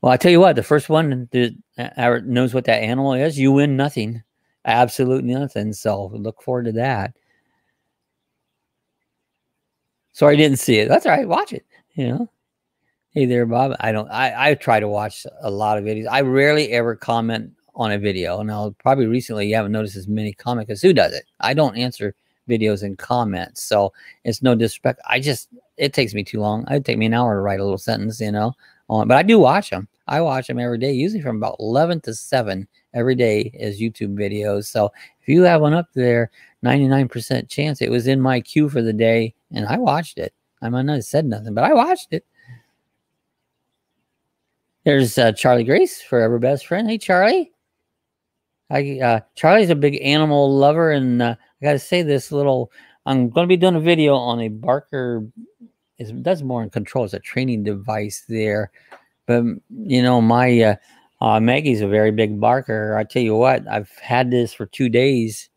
well, I tell you what, the first one that knows what that animal is, you win nothing. Absolutely nothing. So look forward to that. Sorry I didn't see it. That's all right. Watch it, you know. Hey there, Bob. I try to watch a lot of videos. I rarely ever comment on a video. Now, probably recently you haven't noticed as many comments because who does it? I don't answer videos in comments. So it's no disrespect. It takes me too long. It'd take me an hour to write a little sentence, you know. But I do watch them. I watch them every day, usually from about 11 to 7 every day is YouTube videos. So if you have one up there, 99% chance it was in my queue for the day and I watched it. I might not have said nothing, but I watched it. There's Charlie Grace, forever best friend. Hey, Charlie. Charlie's a big animal lover, and I got to say this I'm going to be doing a video on a barker. It does more in control. It's a training device there. But, you know, my Maggie's a very big barker. I tell you what, I've had this for 2 days.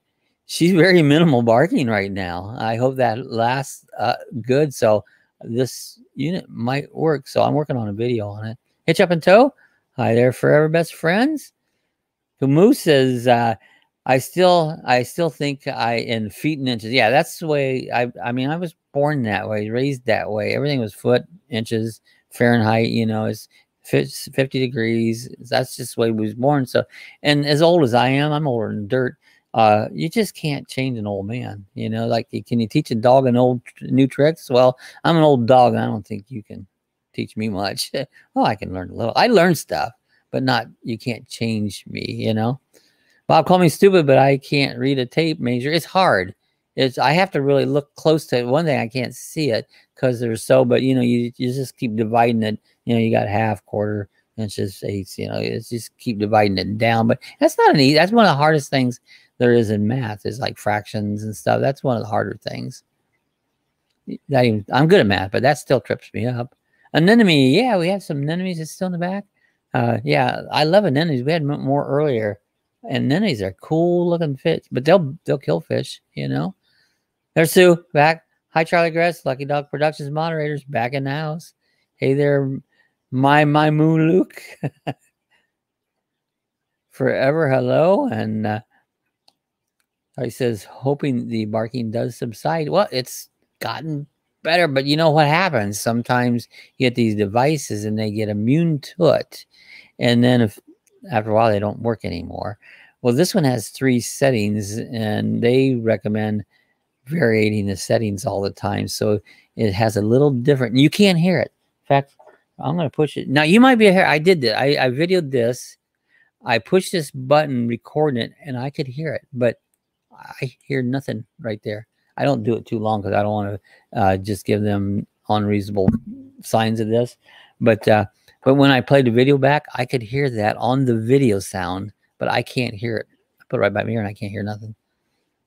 She's very minimal barking right now. I hope that lasts good. So this unit might work. So I'm working on a video on it. Hitch up and tow. Hi there, forever best friends. Moose says, I still think in feet and inches. Yeah, that's the way I mean, I was born that way, raised that way. Everything was foot, inches, Fahrenheit, you know, it's 50 degrees. That's just the way we was born. So, and as old as I am, I'm older than dirt. You just can't change an old man, you know, like, can you teach a dog new tricks? Well, I'm an old dog and I don't think you can teach me much. Well, I can learn a little. I learn stuff, but you can't change me, you know. Bob called me stupid, but I can't read a tape measure. It's hard. I have to really look close to it. One thing, I can't see it because but you know, you just keep dividing it. You know, you got half, quarter, inches, eighths, you know, it's just keep dividing it down. But that's not that's one of the hardest things there is in math is like fractions and stuff. That's one of the harder things. I'm good at math, but that still trips me up. Anemone, yeah, we have some anemones that's still in the back. Yeah, I love anemones. We had more earlier. Anemones are cool looking fish, but they'll kill fish, you know. There's Sue back. Hi, Charlie Grass, Lucky Dog Productions moderators back in the house. Hey there, my moon Luke. Forever hello. And he says, hoping the barking does subside. Well, it's gotten better. But you know what happens? Sometimes you get these devices and they get immune to it. And then if after a while they don't work anymore. Well, this one has 3 settings and they recommend varying the settings all the time. So it has a little different. You can't hear it. In fact, I'm going to push it. Now you might be here. I did that. I videoed this. I pushed this button, recording it, and I could hear it, but I hear nothing right there. I don't do it too long because I don't want to just give them unreasonable signs of this. But when I played the video back, I could hear that on the video sound, but I can't hear it. I put it right by my ear and I can't hear nothing.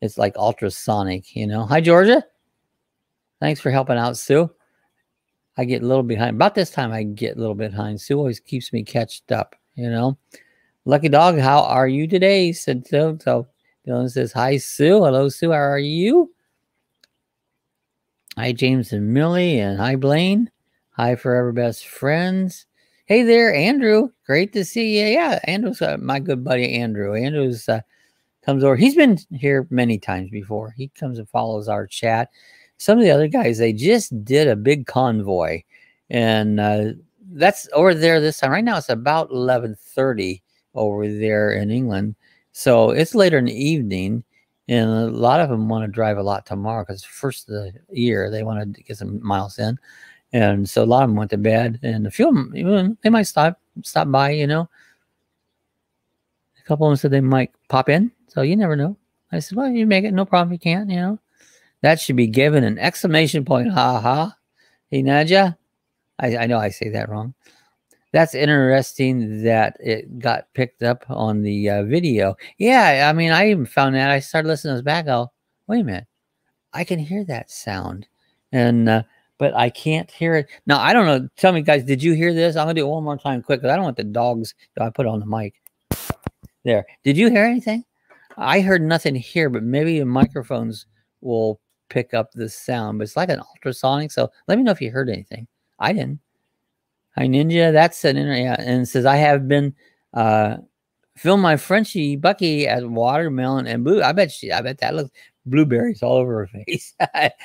It's like ultrasonic, you know. Hi, Georgia. Thanks for helping out, Sue. I get a little behind. About this time, I get a little bit behind. Sue always keeps me catched up, you know. Lucky Dog, how are you today? Said so. So Dylan says, hi, Sue. Hello, Sue. How are you? Hi, James and Millie. And hi, Blaine. Hi, Forever Best Friends. Hey there, Andrew. Great to see you. Yeah, Andrew's my good buddy, Andrew. Andrew's comes over. He's been here many times before. He comes and follows our chat. Some of the other guys, they just did a big convoy. And that's over there this time. Right now, it's about 11:30 over there in England. So it's later in the evening. And a lot of them want to drive a lot tomorrow because first of the year, they want to get some miles in. And so a lot of them went to bed. And a few of them, even, they might stop by, you know. A couple of them said they might pop in. So you never know. I said, well, you make it. No problem. You can't, you know. That should be given an exclamation point. Ha ha. Hey, Nadja. I know I say that wrong. That's interesting that it got picked up on the video. Yeah, I mean, I even found that. I started listening to this back. Oh, wait a minute. I can hear that sound. And, but I can't hear it. Now, I don't know. Tell me, guys, did you hear this? I'm going to do it one more time quick because I don't want the dogs. I put it on the mic. There. Did you hear anything? I heard nothing here, but maybe the microphones will pick up the sound. But it's like an ultrasonic. So let me know if you heard anything. I didn't. Hi, Ninja. That's an internet. And it says, I have been film my Frenchie Bucky as watermelon and blue. I bet that looks blueberries all over her face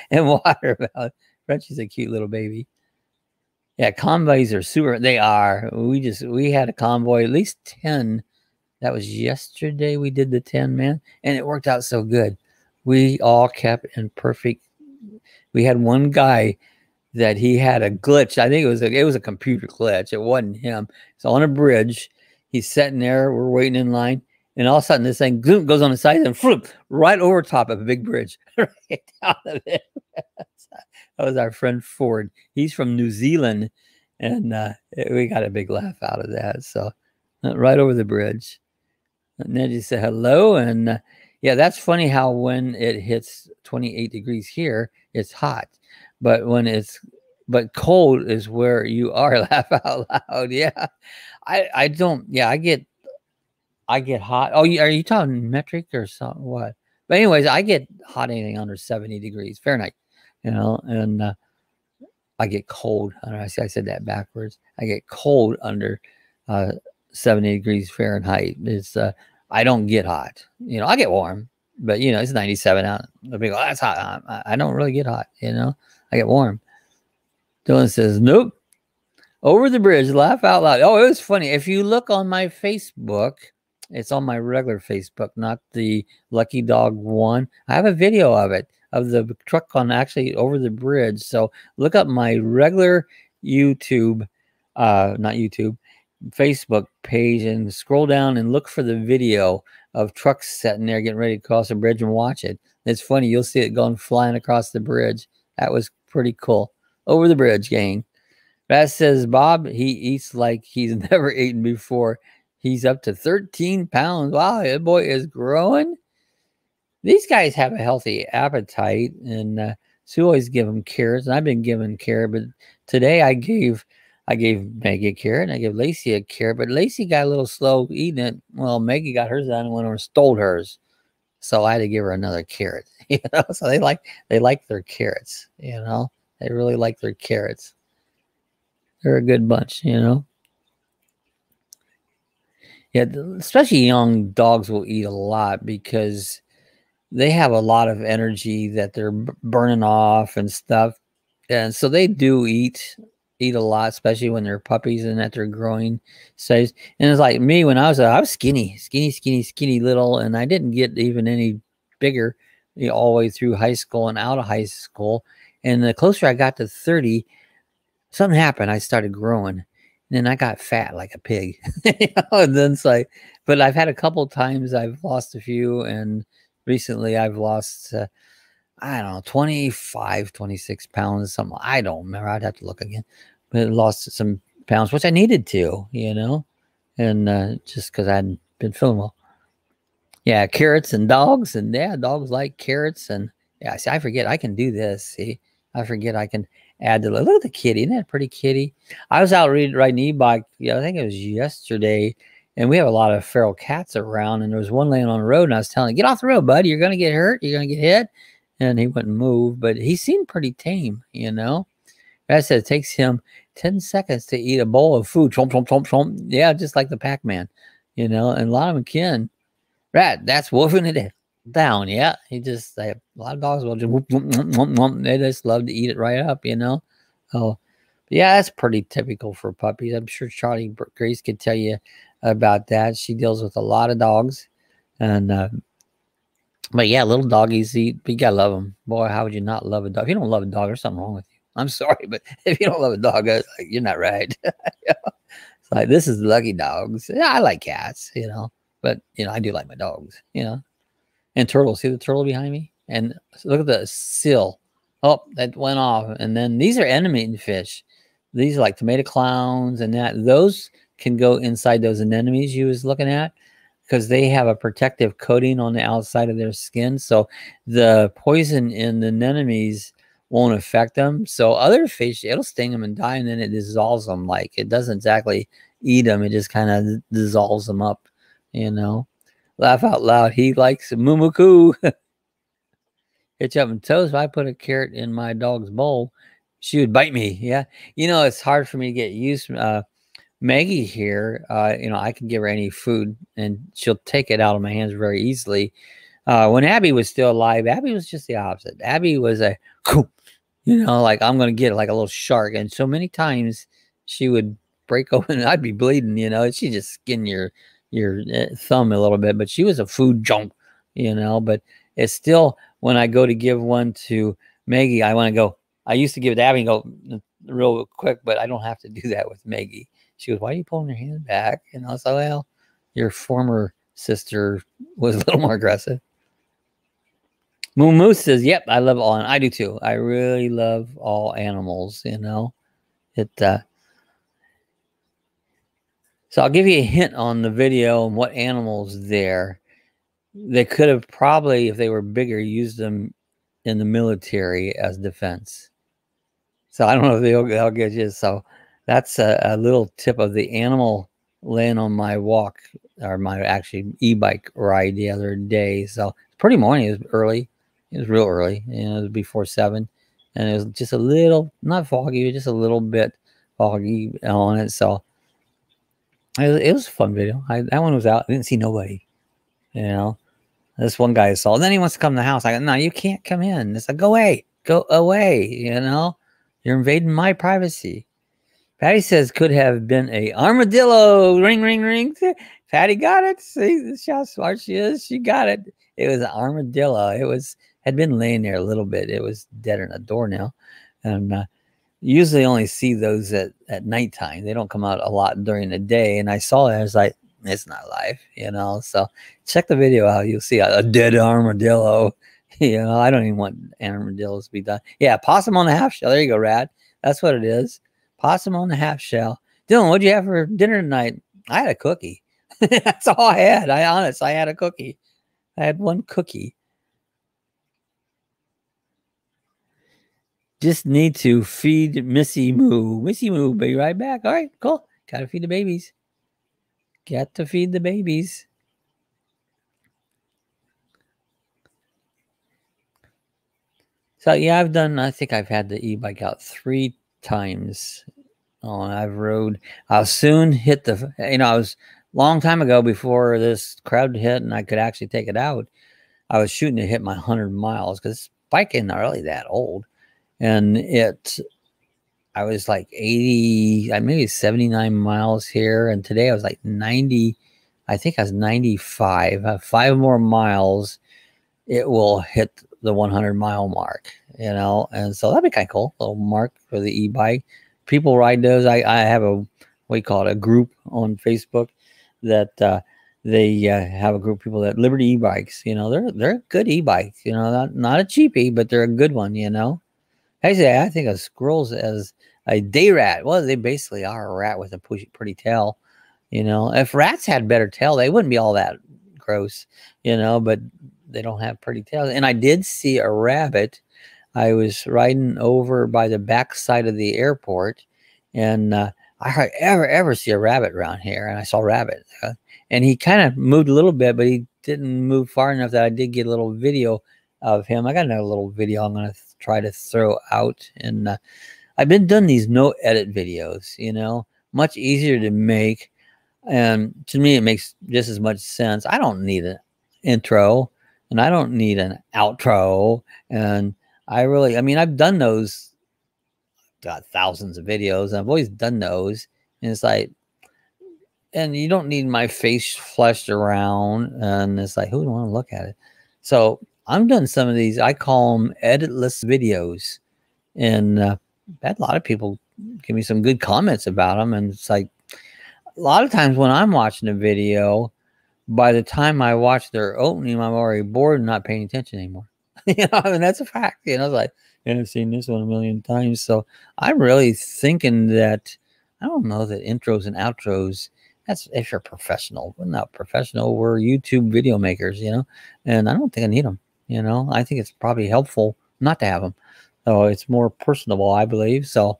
and watermelon. Frenchie's a cute little baby. Yeah, convoys are super. They are. We had a convoy, at least 10. That was yesterday. We did the 10, man. And it worked out so good. We all kept in perfect. We had one guy that he had a glitch. I think it was a computer glitch. It wasn't him. It's on a bridge. He's sitting there. We're waiting in line. And all of a sudden, this thing goes on the side and floop right over top of a big bridge. Right down of it. That was our friend Ford. He's from New Zealand. And we got a big laugh out of that. So right over the bridge. And then he said hello. And yeah, that's funny how when it hits 28 degrees here, it's hot. But but cold is where you are. Laugh out loud. Yeah. I don't, yeah, I get hot. Oh, are you talking metric or something? What? But anyways, I get hot anything under 70 degrees Fahrenheit, you know, and I get cold. I said that backwards. I get cold under 70 degrees Fahrenheit. It's, I don't get hot. You know, I get warm, but you know, it's 97 out. The big, oh, that's hot. I don't really get hot, you know. I get warm. Dylan says, nope. Over the bridge, laugh out loud. Oh, it was funny. If you look on my Facebook, it's on my regular Facebook, not the Lucky Dog one. I have a video of it, of the truck on actually over the bridge. So look up my regular YouTube, not YouTube, Facebook page and scroll down and look for the video of trucks sitting there getting ready to cross the bridge and watch it. It's funny. You'll see it going flying across the bridge. That was pretty cool. Over the bridge, gang. Bass says, Bob, he eats like he's never eaten before. He's up to 13 pounds. Wow, that boy is growing. These guys have a healthy appetite, and Sue always give them carrots, and I've been giving carrot, but today I gave Maggie a carrot, and I gave Lacey a carrot, but Lacey got a little slow eating it. Well, Maggie got hers done and went over and stole hers, so I had to give her another carrot. You know, so they like their carrots. You know, they really like their carrots. They're a good bunch, you know. Yeah, especially young dogs will eat a lot because they have a lot of energy that they're burning off and stuff. And so they do eat a lot, especially when they're puppies and at their growing stage. And it's like me when I was skinny little, and I didn't get even any bigger, all the way through high school and out of high school. And the closer I got to 30, something happened. I started growing, and then I got fat like a pig. And then it's like, but I've had a couple times I've lost a few, and recently I've lost I don't know, 25, 26 pounds, something. I don't remember. I'd have to look again. But it lost some pounds, which I needed to, and just because I hadn't been feeling well. Yeah, carrots and dogs. And yeah, dogs like carrots. And yeah, see, I forget I can do this. See, I forget I can add look at the kitty. Isn't that a pretty kitty? I was out riding e-bike. Yeah, I think it was yesterday. And we have a lot of feral cats around. And there was one laying on the road. And I was telling him, get off the road, buddy. You're going to get hurt. You're going to get hit. And he wouldn't move, but he seemed pretty tame, I said it takes him 10 seconds to eat a bowl of food. Chomp, chomp, chomp, chomp. Yeah, just like the Pac-Man, and a lot of them can. Right, that's wolfing it down. Yeah, a lot of dogs will just whoop, whoop, whoop, whoop, whoop. They just love to eat it right up, Oh, yeah, that's pretty typical for puppies. I'm sure Charlie Grace could tell you about that. She deals with a lot of dogs, and but yeah, little doggies eat. You gotta love them, boy. How would you not love a dog? If you don't love a dog, there's something wrong with you. I'm sorry, but if you don't love a dog, you're not right. It's like, this is lucky dogs. Yeah, I like cats, but I do like my dogs, And turtles. See the turtle behind me? And look at the seal. Oh, that went off. And then these are anemones fish. These are like tomato clowns and that. Those can go inside those anemones you was looking at, because they have a protective coating on the outside of their skin. So the poison in the anemones won't affect them. So other fish, it'll sting them and die, and then it dissolves them. Like, it doesn't exactly eat them. It just kind of dissolves them up, Laugh out loud. He likes moo-moo-coo. Hitch up and toes. If I put a carrot in my dog's bowl, she would bite me. Yeah. It's hard for me to get used to. Maggie here, I can give her any food and she'll take it out of my hands very easily. When Abby was still alive, Abby was just the opposite. Abby was like, I'm going to get it like a little shark. And so many times she would break open and I'd be bleeding, she just skin your thumb a little bit, but she was a food junk, but it's still, when I go to give one to Maggie, I used to give it to Abby and go real quick, but I don't have to do that with Maggie. She goes, why are you pulling your hand back? And I was like, well, your former sister was a little more aggressive. Moo Moo says, yep, I love all. And I do too. I really love all animals, So I'll give you a hint on the video on what animals there. They could have probably, if they were bigger, used them in the military as defense. So I don't know if they'll get you. So that's a little tip of the animal laying on my walk, or my actually e-bike ride the other day. So it's pretty morning. It was early. It was real early. It was before 7. And it was just a little, not foggy, just a little bit foggy on it. So it was a fun video. That one was out. I didn't see nobody. This one guy saw. And then he wants to come to the house. I go, no, you can't come in. It's like, go away. Go away. You're invading my privacy. Patty says, could have been a armadillo. Ring, ring, ring. Patty got it. See how smart she is. She got it. It was an armadillo. Had been laying there a little bit. It was dead on the door now. And usually only see those at nighttime. They don't come out a lot during the day. And I saw it. I was like, it's not live, So check the video out. You'll see a dead armadillo. I don't even want armadillos to be done. Yeah, possum on the half shell. There you go, Rad. That's what it is. Possum on the half shell. Dylan, what'd you have for dinner tonight? I had a cookie. That's all I had. I had a cookie. I had one cookie. Just need to feed Missy Moo. Missy Moo, be right back. All right, cool. Gotta feed the babies. Got to feed the babies. So yeah, I think I've had the e-bike out 3 times. I've rode. I'll soon hit I was long time ago before this crowd hit and I could actually take it out. I was shooting to hit my 100 miles because bike isn't really that old. and I was like 80, maybe 79 miles here, and today I was like 90. I think I was 95. 5 more miles, it will hit the 100-mile mark, and so that'd be kind of cool, little mark for the e-bike. People ride those. I have a, what do you call it, a group on Facebook that they have a group of people that Liberty e-bikes. They're good e-bikes. Not a cheapie, but they're a good one. Actually, I think of squirrels as a day rat. Well, they basically are a rat with a pretty tail. If rats had better tail, they wouldn't be all that gross. But they don't have pretty tails. And I did see a rabbit. I was riding over by the back side of the airport, and I hardly ever see a rabbit around here. And I saw a rabbit, and he kind of moved a little bit, but he didn't move far enough that I did get a little video of him. I got another little video I'm going to try to throw out. And I've been doing these no edit videos, much easier to make. And to me, it makes just as much sense. I don't need an intro, and I don't need an outro. And I've done those, got thousands of videos. I've always done those. And it's like, and you don't need my face fleshed around. And it's like, who would want to look at it? So I'm doing some of these, I call them editless videos. And I had a lot of people give me some good comments about them. And it's like, a lot of times when I'm watching a video, by the time I watch their opening, I'm already bored and not paying attention anymore. And that's a fact. It's like, I've seen this one a million times. So I'm really thinking that, I don't know that intros and outros, that's if you're professional. We're not professional. We're YouTube video makers, and I don't think I need them. I think it's probably helpful not to have them. So it's more personable, I believe. So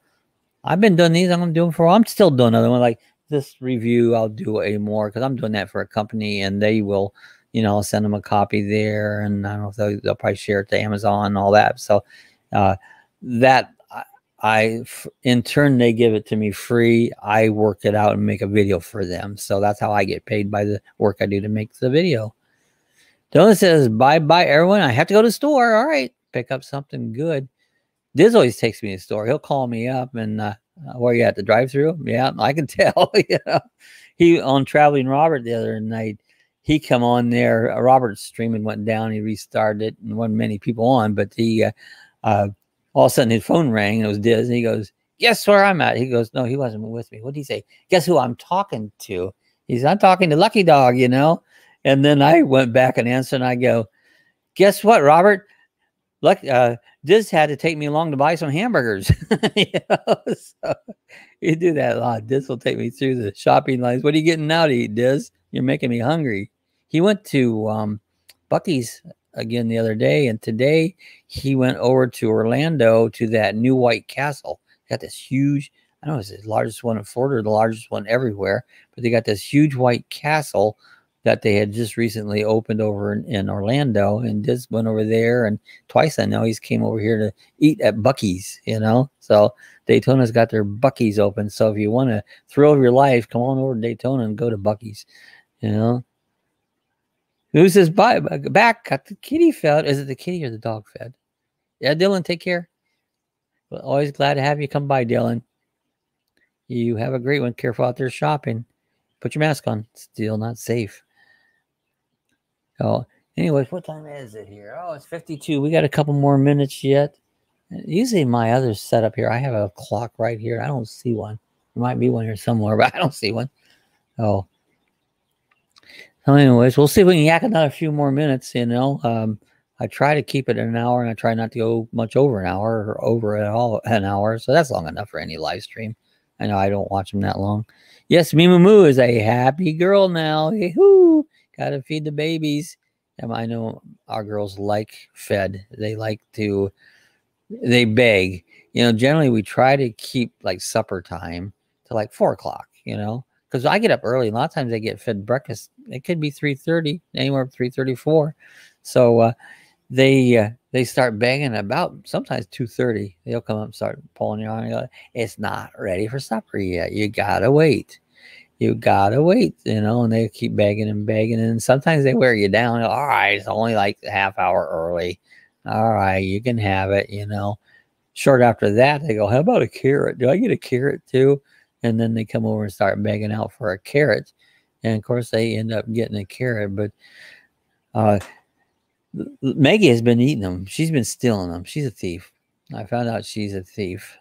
I've been doing these. I'm doing for a while. I'm still doing another one. Like this review, I'll do a more, because I'm doing that for a company, and they will, I'll send them a copy there, and I don't know if they'll probably share it to Amazon and all that. So that in turn, they give it to me free. I work it out and make a video for them. So that's how I get paid, by the work I do to make the video. Dylan says, bye, everyone. I have to go to the store. All right. Pick up something good. Diz always takes me to the store. He'll call me up and, where you at, the drive-through? Yeah, I can tell. He, on Traveling Robert the other night, he come on there. Robert's streaming went down. He restarted it, and wasn't many people on, but he, all of a sudden his phone rang, and it was Diz, and he goes, guess where I'm at? He goes, no, he wasn't with me. What did he say? Guess who I'm talking to? I'm talking to Lucky Dog, And then I went back and answered, and I go, guess what, Robert? Look, Diz had to take me along to buy some hamburgers. So you do that a lot. Diz will take me through the shopping lines. What are you getting now to eat, Diz? You're making me hungry. He went to Buc-ee's again the other day, and today he went over to Orlando to that new White Castle. Got this huge, I don't know if it's the largest one in Florida or the largest one everywhere, but they got this huge White Castle that they had just recently opened over in Orlando, and just went over there, and twice I know he's came over here to eat at Buc-ee's, So Daytona's got their Buc-ee's open. So if you want to thrill your life, come on over to Daytona and go to Buc-ee's, Who says back? Got the kitty fed. Is it the kitty or the dog fed? Yeah, Dylan, take care. Well, always glad to have you come by, Dylan. You have a great one. Careful out there shopping. Put your mask on. Still not safe. Oh, anyways, what time is it here? Oh, it's 52. We got a couple more minutes yet. Usually my other setup here, I have a clock right here. I don't see one. There might be one here somewhere, but I don't see one. Oh. So anyways, we'll see if we can yak another few more minutes, I try to keep it an hour, and I try not to go much over an hour or over at all an hour. So that's long enough for any live stream. I know I don't watch them that long. Yes, Mimamoo is a happy girl now. Hey-hoo! Gotta feed the babies. And I know our girls like fed. They beg. Generally we try to keep like supper time to like 4 o'clock, because I get up early. A lot of times they get fed breakfast. It could be 3:30, anywhere up 3:34. So they start begging about sometimes 2:30. They'll come up and start pulling you on. Go, it's not ready for supper yet. You gotta wait. And they keep begging and begging. And sometimes they wear you down. All right, it's only like a half hour early. All right, you can have it, short after that, they go, how about a carrot? Do I get a carrot too? And then they come over and start begging out for a carrot. And of course, they end up getting a carrot. But Maggie has been eating them. She's been stealing them. She's a thief. I found out she's a thief.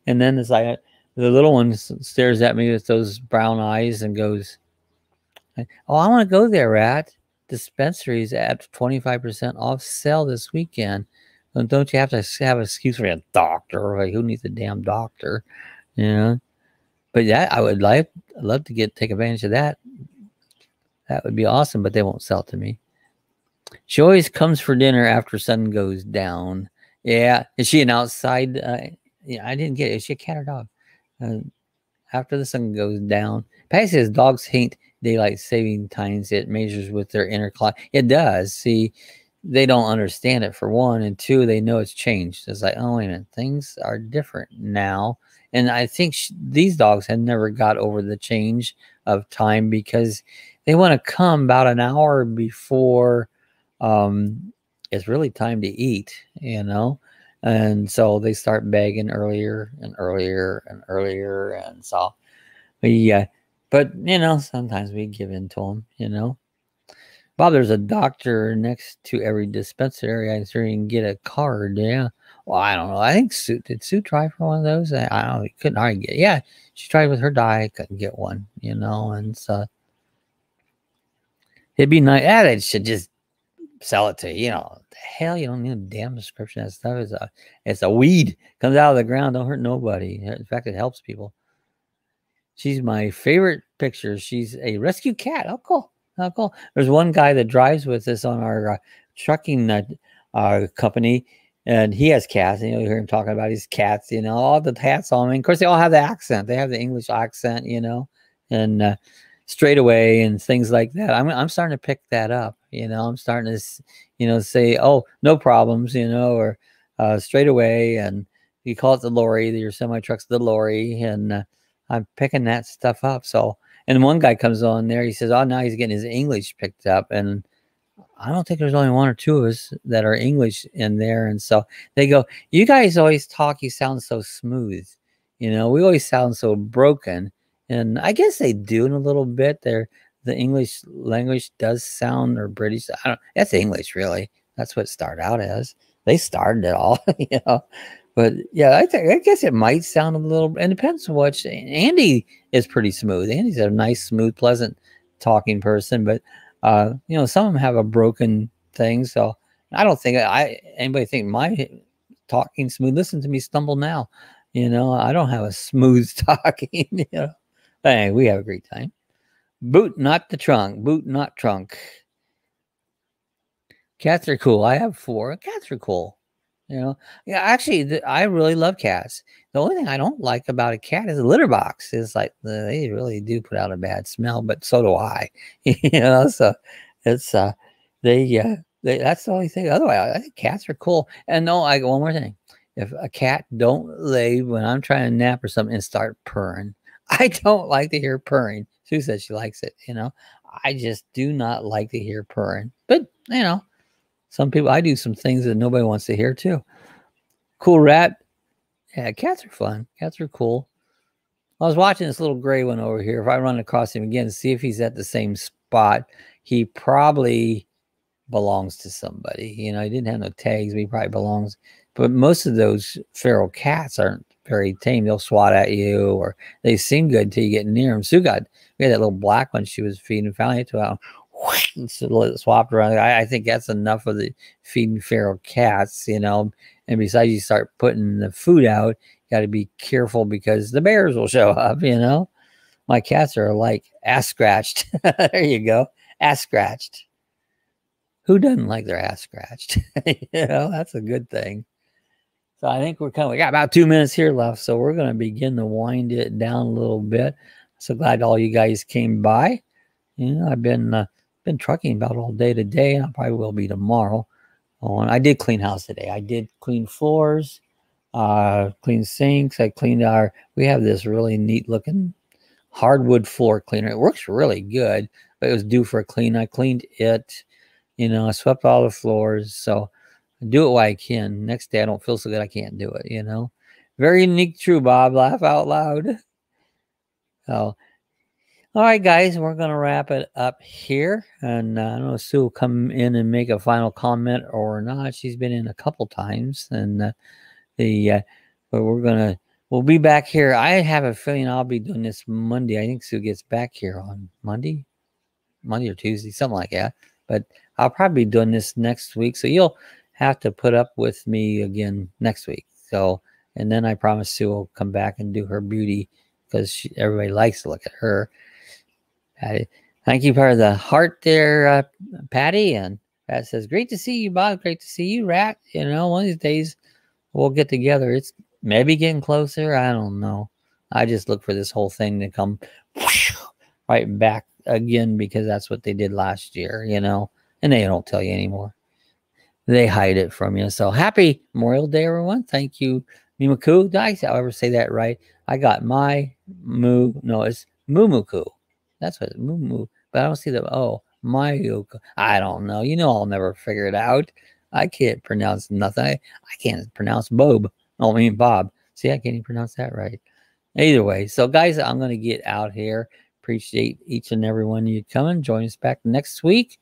And then it's like the little one stares at me with those brown eyes and goes, oh, I want to go there, Rat. Dispensaries at 25% off sale this weekend. And don't you have to have an excuse for a doctor? Like, who needs a damn doctor? You know? But yeah, I would love to take advantage of that. That would be awesome, but they won't sell it to me. She always comes for dinner after sun goes down. Yeah. Is she an outside? Yeah, I didn't get it. Is she a cat or dog? After the sun goes down. Patty says dogs hate daylight saving times. It measures with their inner clock. It does. See, they don't understand it, for one. And two, they know it's changed. It's like, oh, wait a minute. Things are different now. And I think these dogs had never got over the change of time because they want to come about an hour before it's really time to eat, you know? And so they start begging earlier and earlier and earlier. And so, but you know, sometimes we give in to them, you know? Bob, there's a doctor next to every dispensary. I sure you can get a card. Yeah. Well, I don't know. I think did Sue try for one of those? I don't know. Couldn't hardly get. Yeah, she tried with her dye. Couldn't get one, you know. And so it'd be nice. Yeah, they should just sell it to you. You know, the hell, you don't need a damn description. That stuff it's a weed. Comes out of the ground. Don't hurt nobody. In fact, it helps people. She's my favorite picture. She's a rescue cat. Oh, cool. Oh, cool. There's one guy that drives with us on our trucking company, and he has cats. And, you hear him talking about his cats, you know, all the hats on them. Of course, they all have the accent. They have the English accent, you know, and straight away and things like that. I'm starting to pick that up, you know. I'm starting to, you know, say, oh, no problems, you know, or straight away. And you call it the lorry, your semi-truck's the lorry. And I'm picking that stuff up. So, and one guy comes on there, he says, oh, now he's getting his English picked up. And I don't think there's only one or two of us that are English in there. And so they go, you guys always talk, you sound so smooth. You know, we always sound so broken. And I guess they do in a little bit. The English language does sound, or British. That's English, really. That's what it started out as. They started it all, you know. But yeah, I guess it might sound a little, and it depends on what. Andy is pretty smooth. Andy's a nice, smooth, pleasant talking person. But you know, some of them have a broken thing. So I don't think anybody think my talking smooth. Listen to me stumble now. You know, I don't have a smooth talking. You know, but anyway, we have a great time. Boot, not the trunk. Boot, not trunk. Cats are cool. I have 4. Cats are cool. You know, yeah, actually, I really love cats. The only thing I don't like about a cat is a litter box. It's like they really do put out a bad smell, but so do I. You know, so it's that's the only thing. Otherwise, I think cats are cool. And no, one more thing: if a cat don't lay when I'm trying to nap or something and start purring, I don't like to hear purring. Sue says she likes it. You know, I just do not like to hear purring. But you know. Some people, I do some things that nobody wants to hear too. Cool rat. Yeah, cats are fun. Cats are cool. I was watching this little gray one over here. If I run across him again, see if he's at the same spot, he probably belongs to somebody. You know, he didn't have no tags, but he probably belongs. But most of those feral cats aren't very tame. They'll swat at you, or they seem good until you get near them. We had that little black one she was feeding. Finally, it out. Swapped around. I think that's enough of the feeding feral cats, you know. And besides, you start putting the food out, you got to be careful because the bears will show up, you know. My cats are like ass scratched. There you go, ass scratched. Who doesn't like their ass scratched? You know, that's a good thing. So I think we got about 2 minutes here left, so we're going to begin to wind it down a little bit. So glad all you guys came by. You know, I've been trucking about all day today, and I probably will be tomorrow. I did clean house today. I did clean floors, clean sinks. I cleaned we have this really neat looking hardwood floor cleaner. It works really good, but it was due for a clean. I cleaned it, you know, I swept all the floors. So do it while I can. Next day I don't feel so good, I can't do it, you know. Very unique, true, Bob. Laugh out loud. So, all right, guys, we're going to wrap it up here. And I don't know if Sue will come in and make a final comment or not. She's been in a couple times. And but we'll be back here. I have a feeling I'll be doing this Monday. I think Sue gets back here on Monday or Tuesday, something like that. But I'll probably be doing this next week. So you'll have to put up with me again next week. So, and then I promise Sue will come back and do her beauty because everybody likes to look at her. Thank you for the heart there, Patty. And Pat says, great to see you, Bob. Great to see you, Rat. You know, one of these days we'll get together. It's maybe getting closer. I don't know. I just look for this whole thing to come right back again because that's what they did last year, you know, and they don't tell you anymore. They hide it from you. So happy Memorial Day, everyone. Thank you, Mimaku. Did I ever say that right? I got it's Mumuku. That's what it's Mumu. But I don't see the Mayuko. I don't know. You know, I'll never figure it out. I can't pronounce nothing. I can't pronounce Bob. I mean Bob. See, I can't even pronounce that right. Either way. So, guys, I'm going to get out here. Appreciate each and every one of you coming. Join us back next week.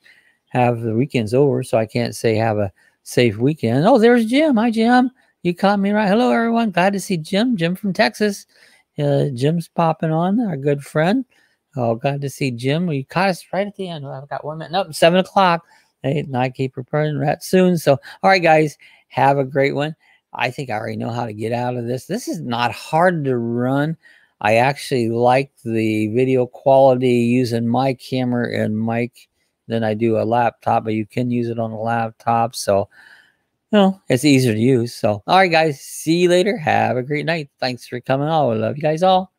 Have the weekend's over, so I can't say have a safe weekend. Oh, there's Jim. Hi, Jim. You caught me right. Hello, everyone. Glad to see Jim. Jim from Texas. Jim's popping on, our good friend. Oh, glad to see Jim. You caught us right at the end. I've got 1 minute. Nope, 7 o'clock. And I keep preparing that soon. So, all right, guys, have a great one. I think I already know how to get out of this. This is not hard to run. I actually like the video quality using my camera and mic than I do a laptop, but you can use it on a laptop. So, you know, it's easier to use. So, all right, guys, see you later. Have a great night. Thanks for coming on. I love you guys all.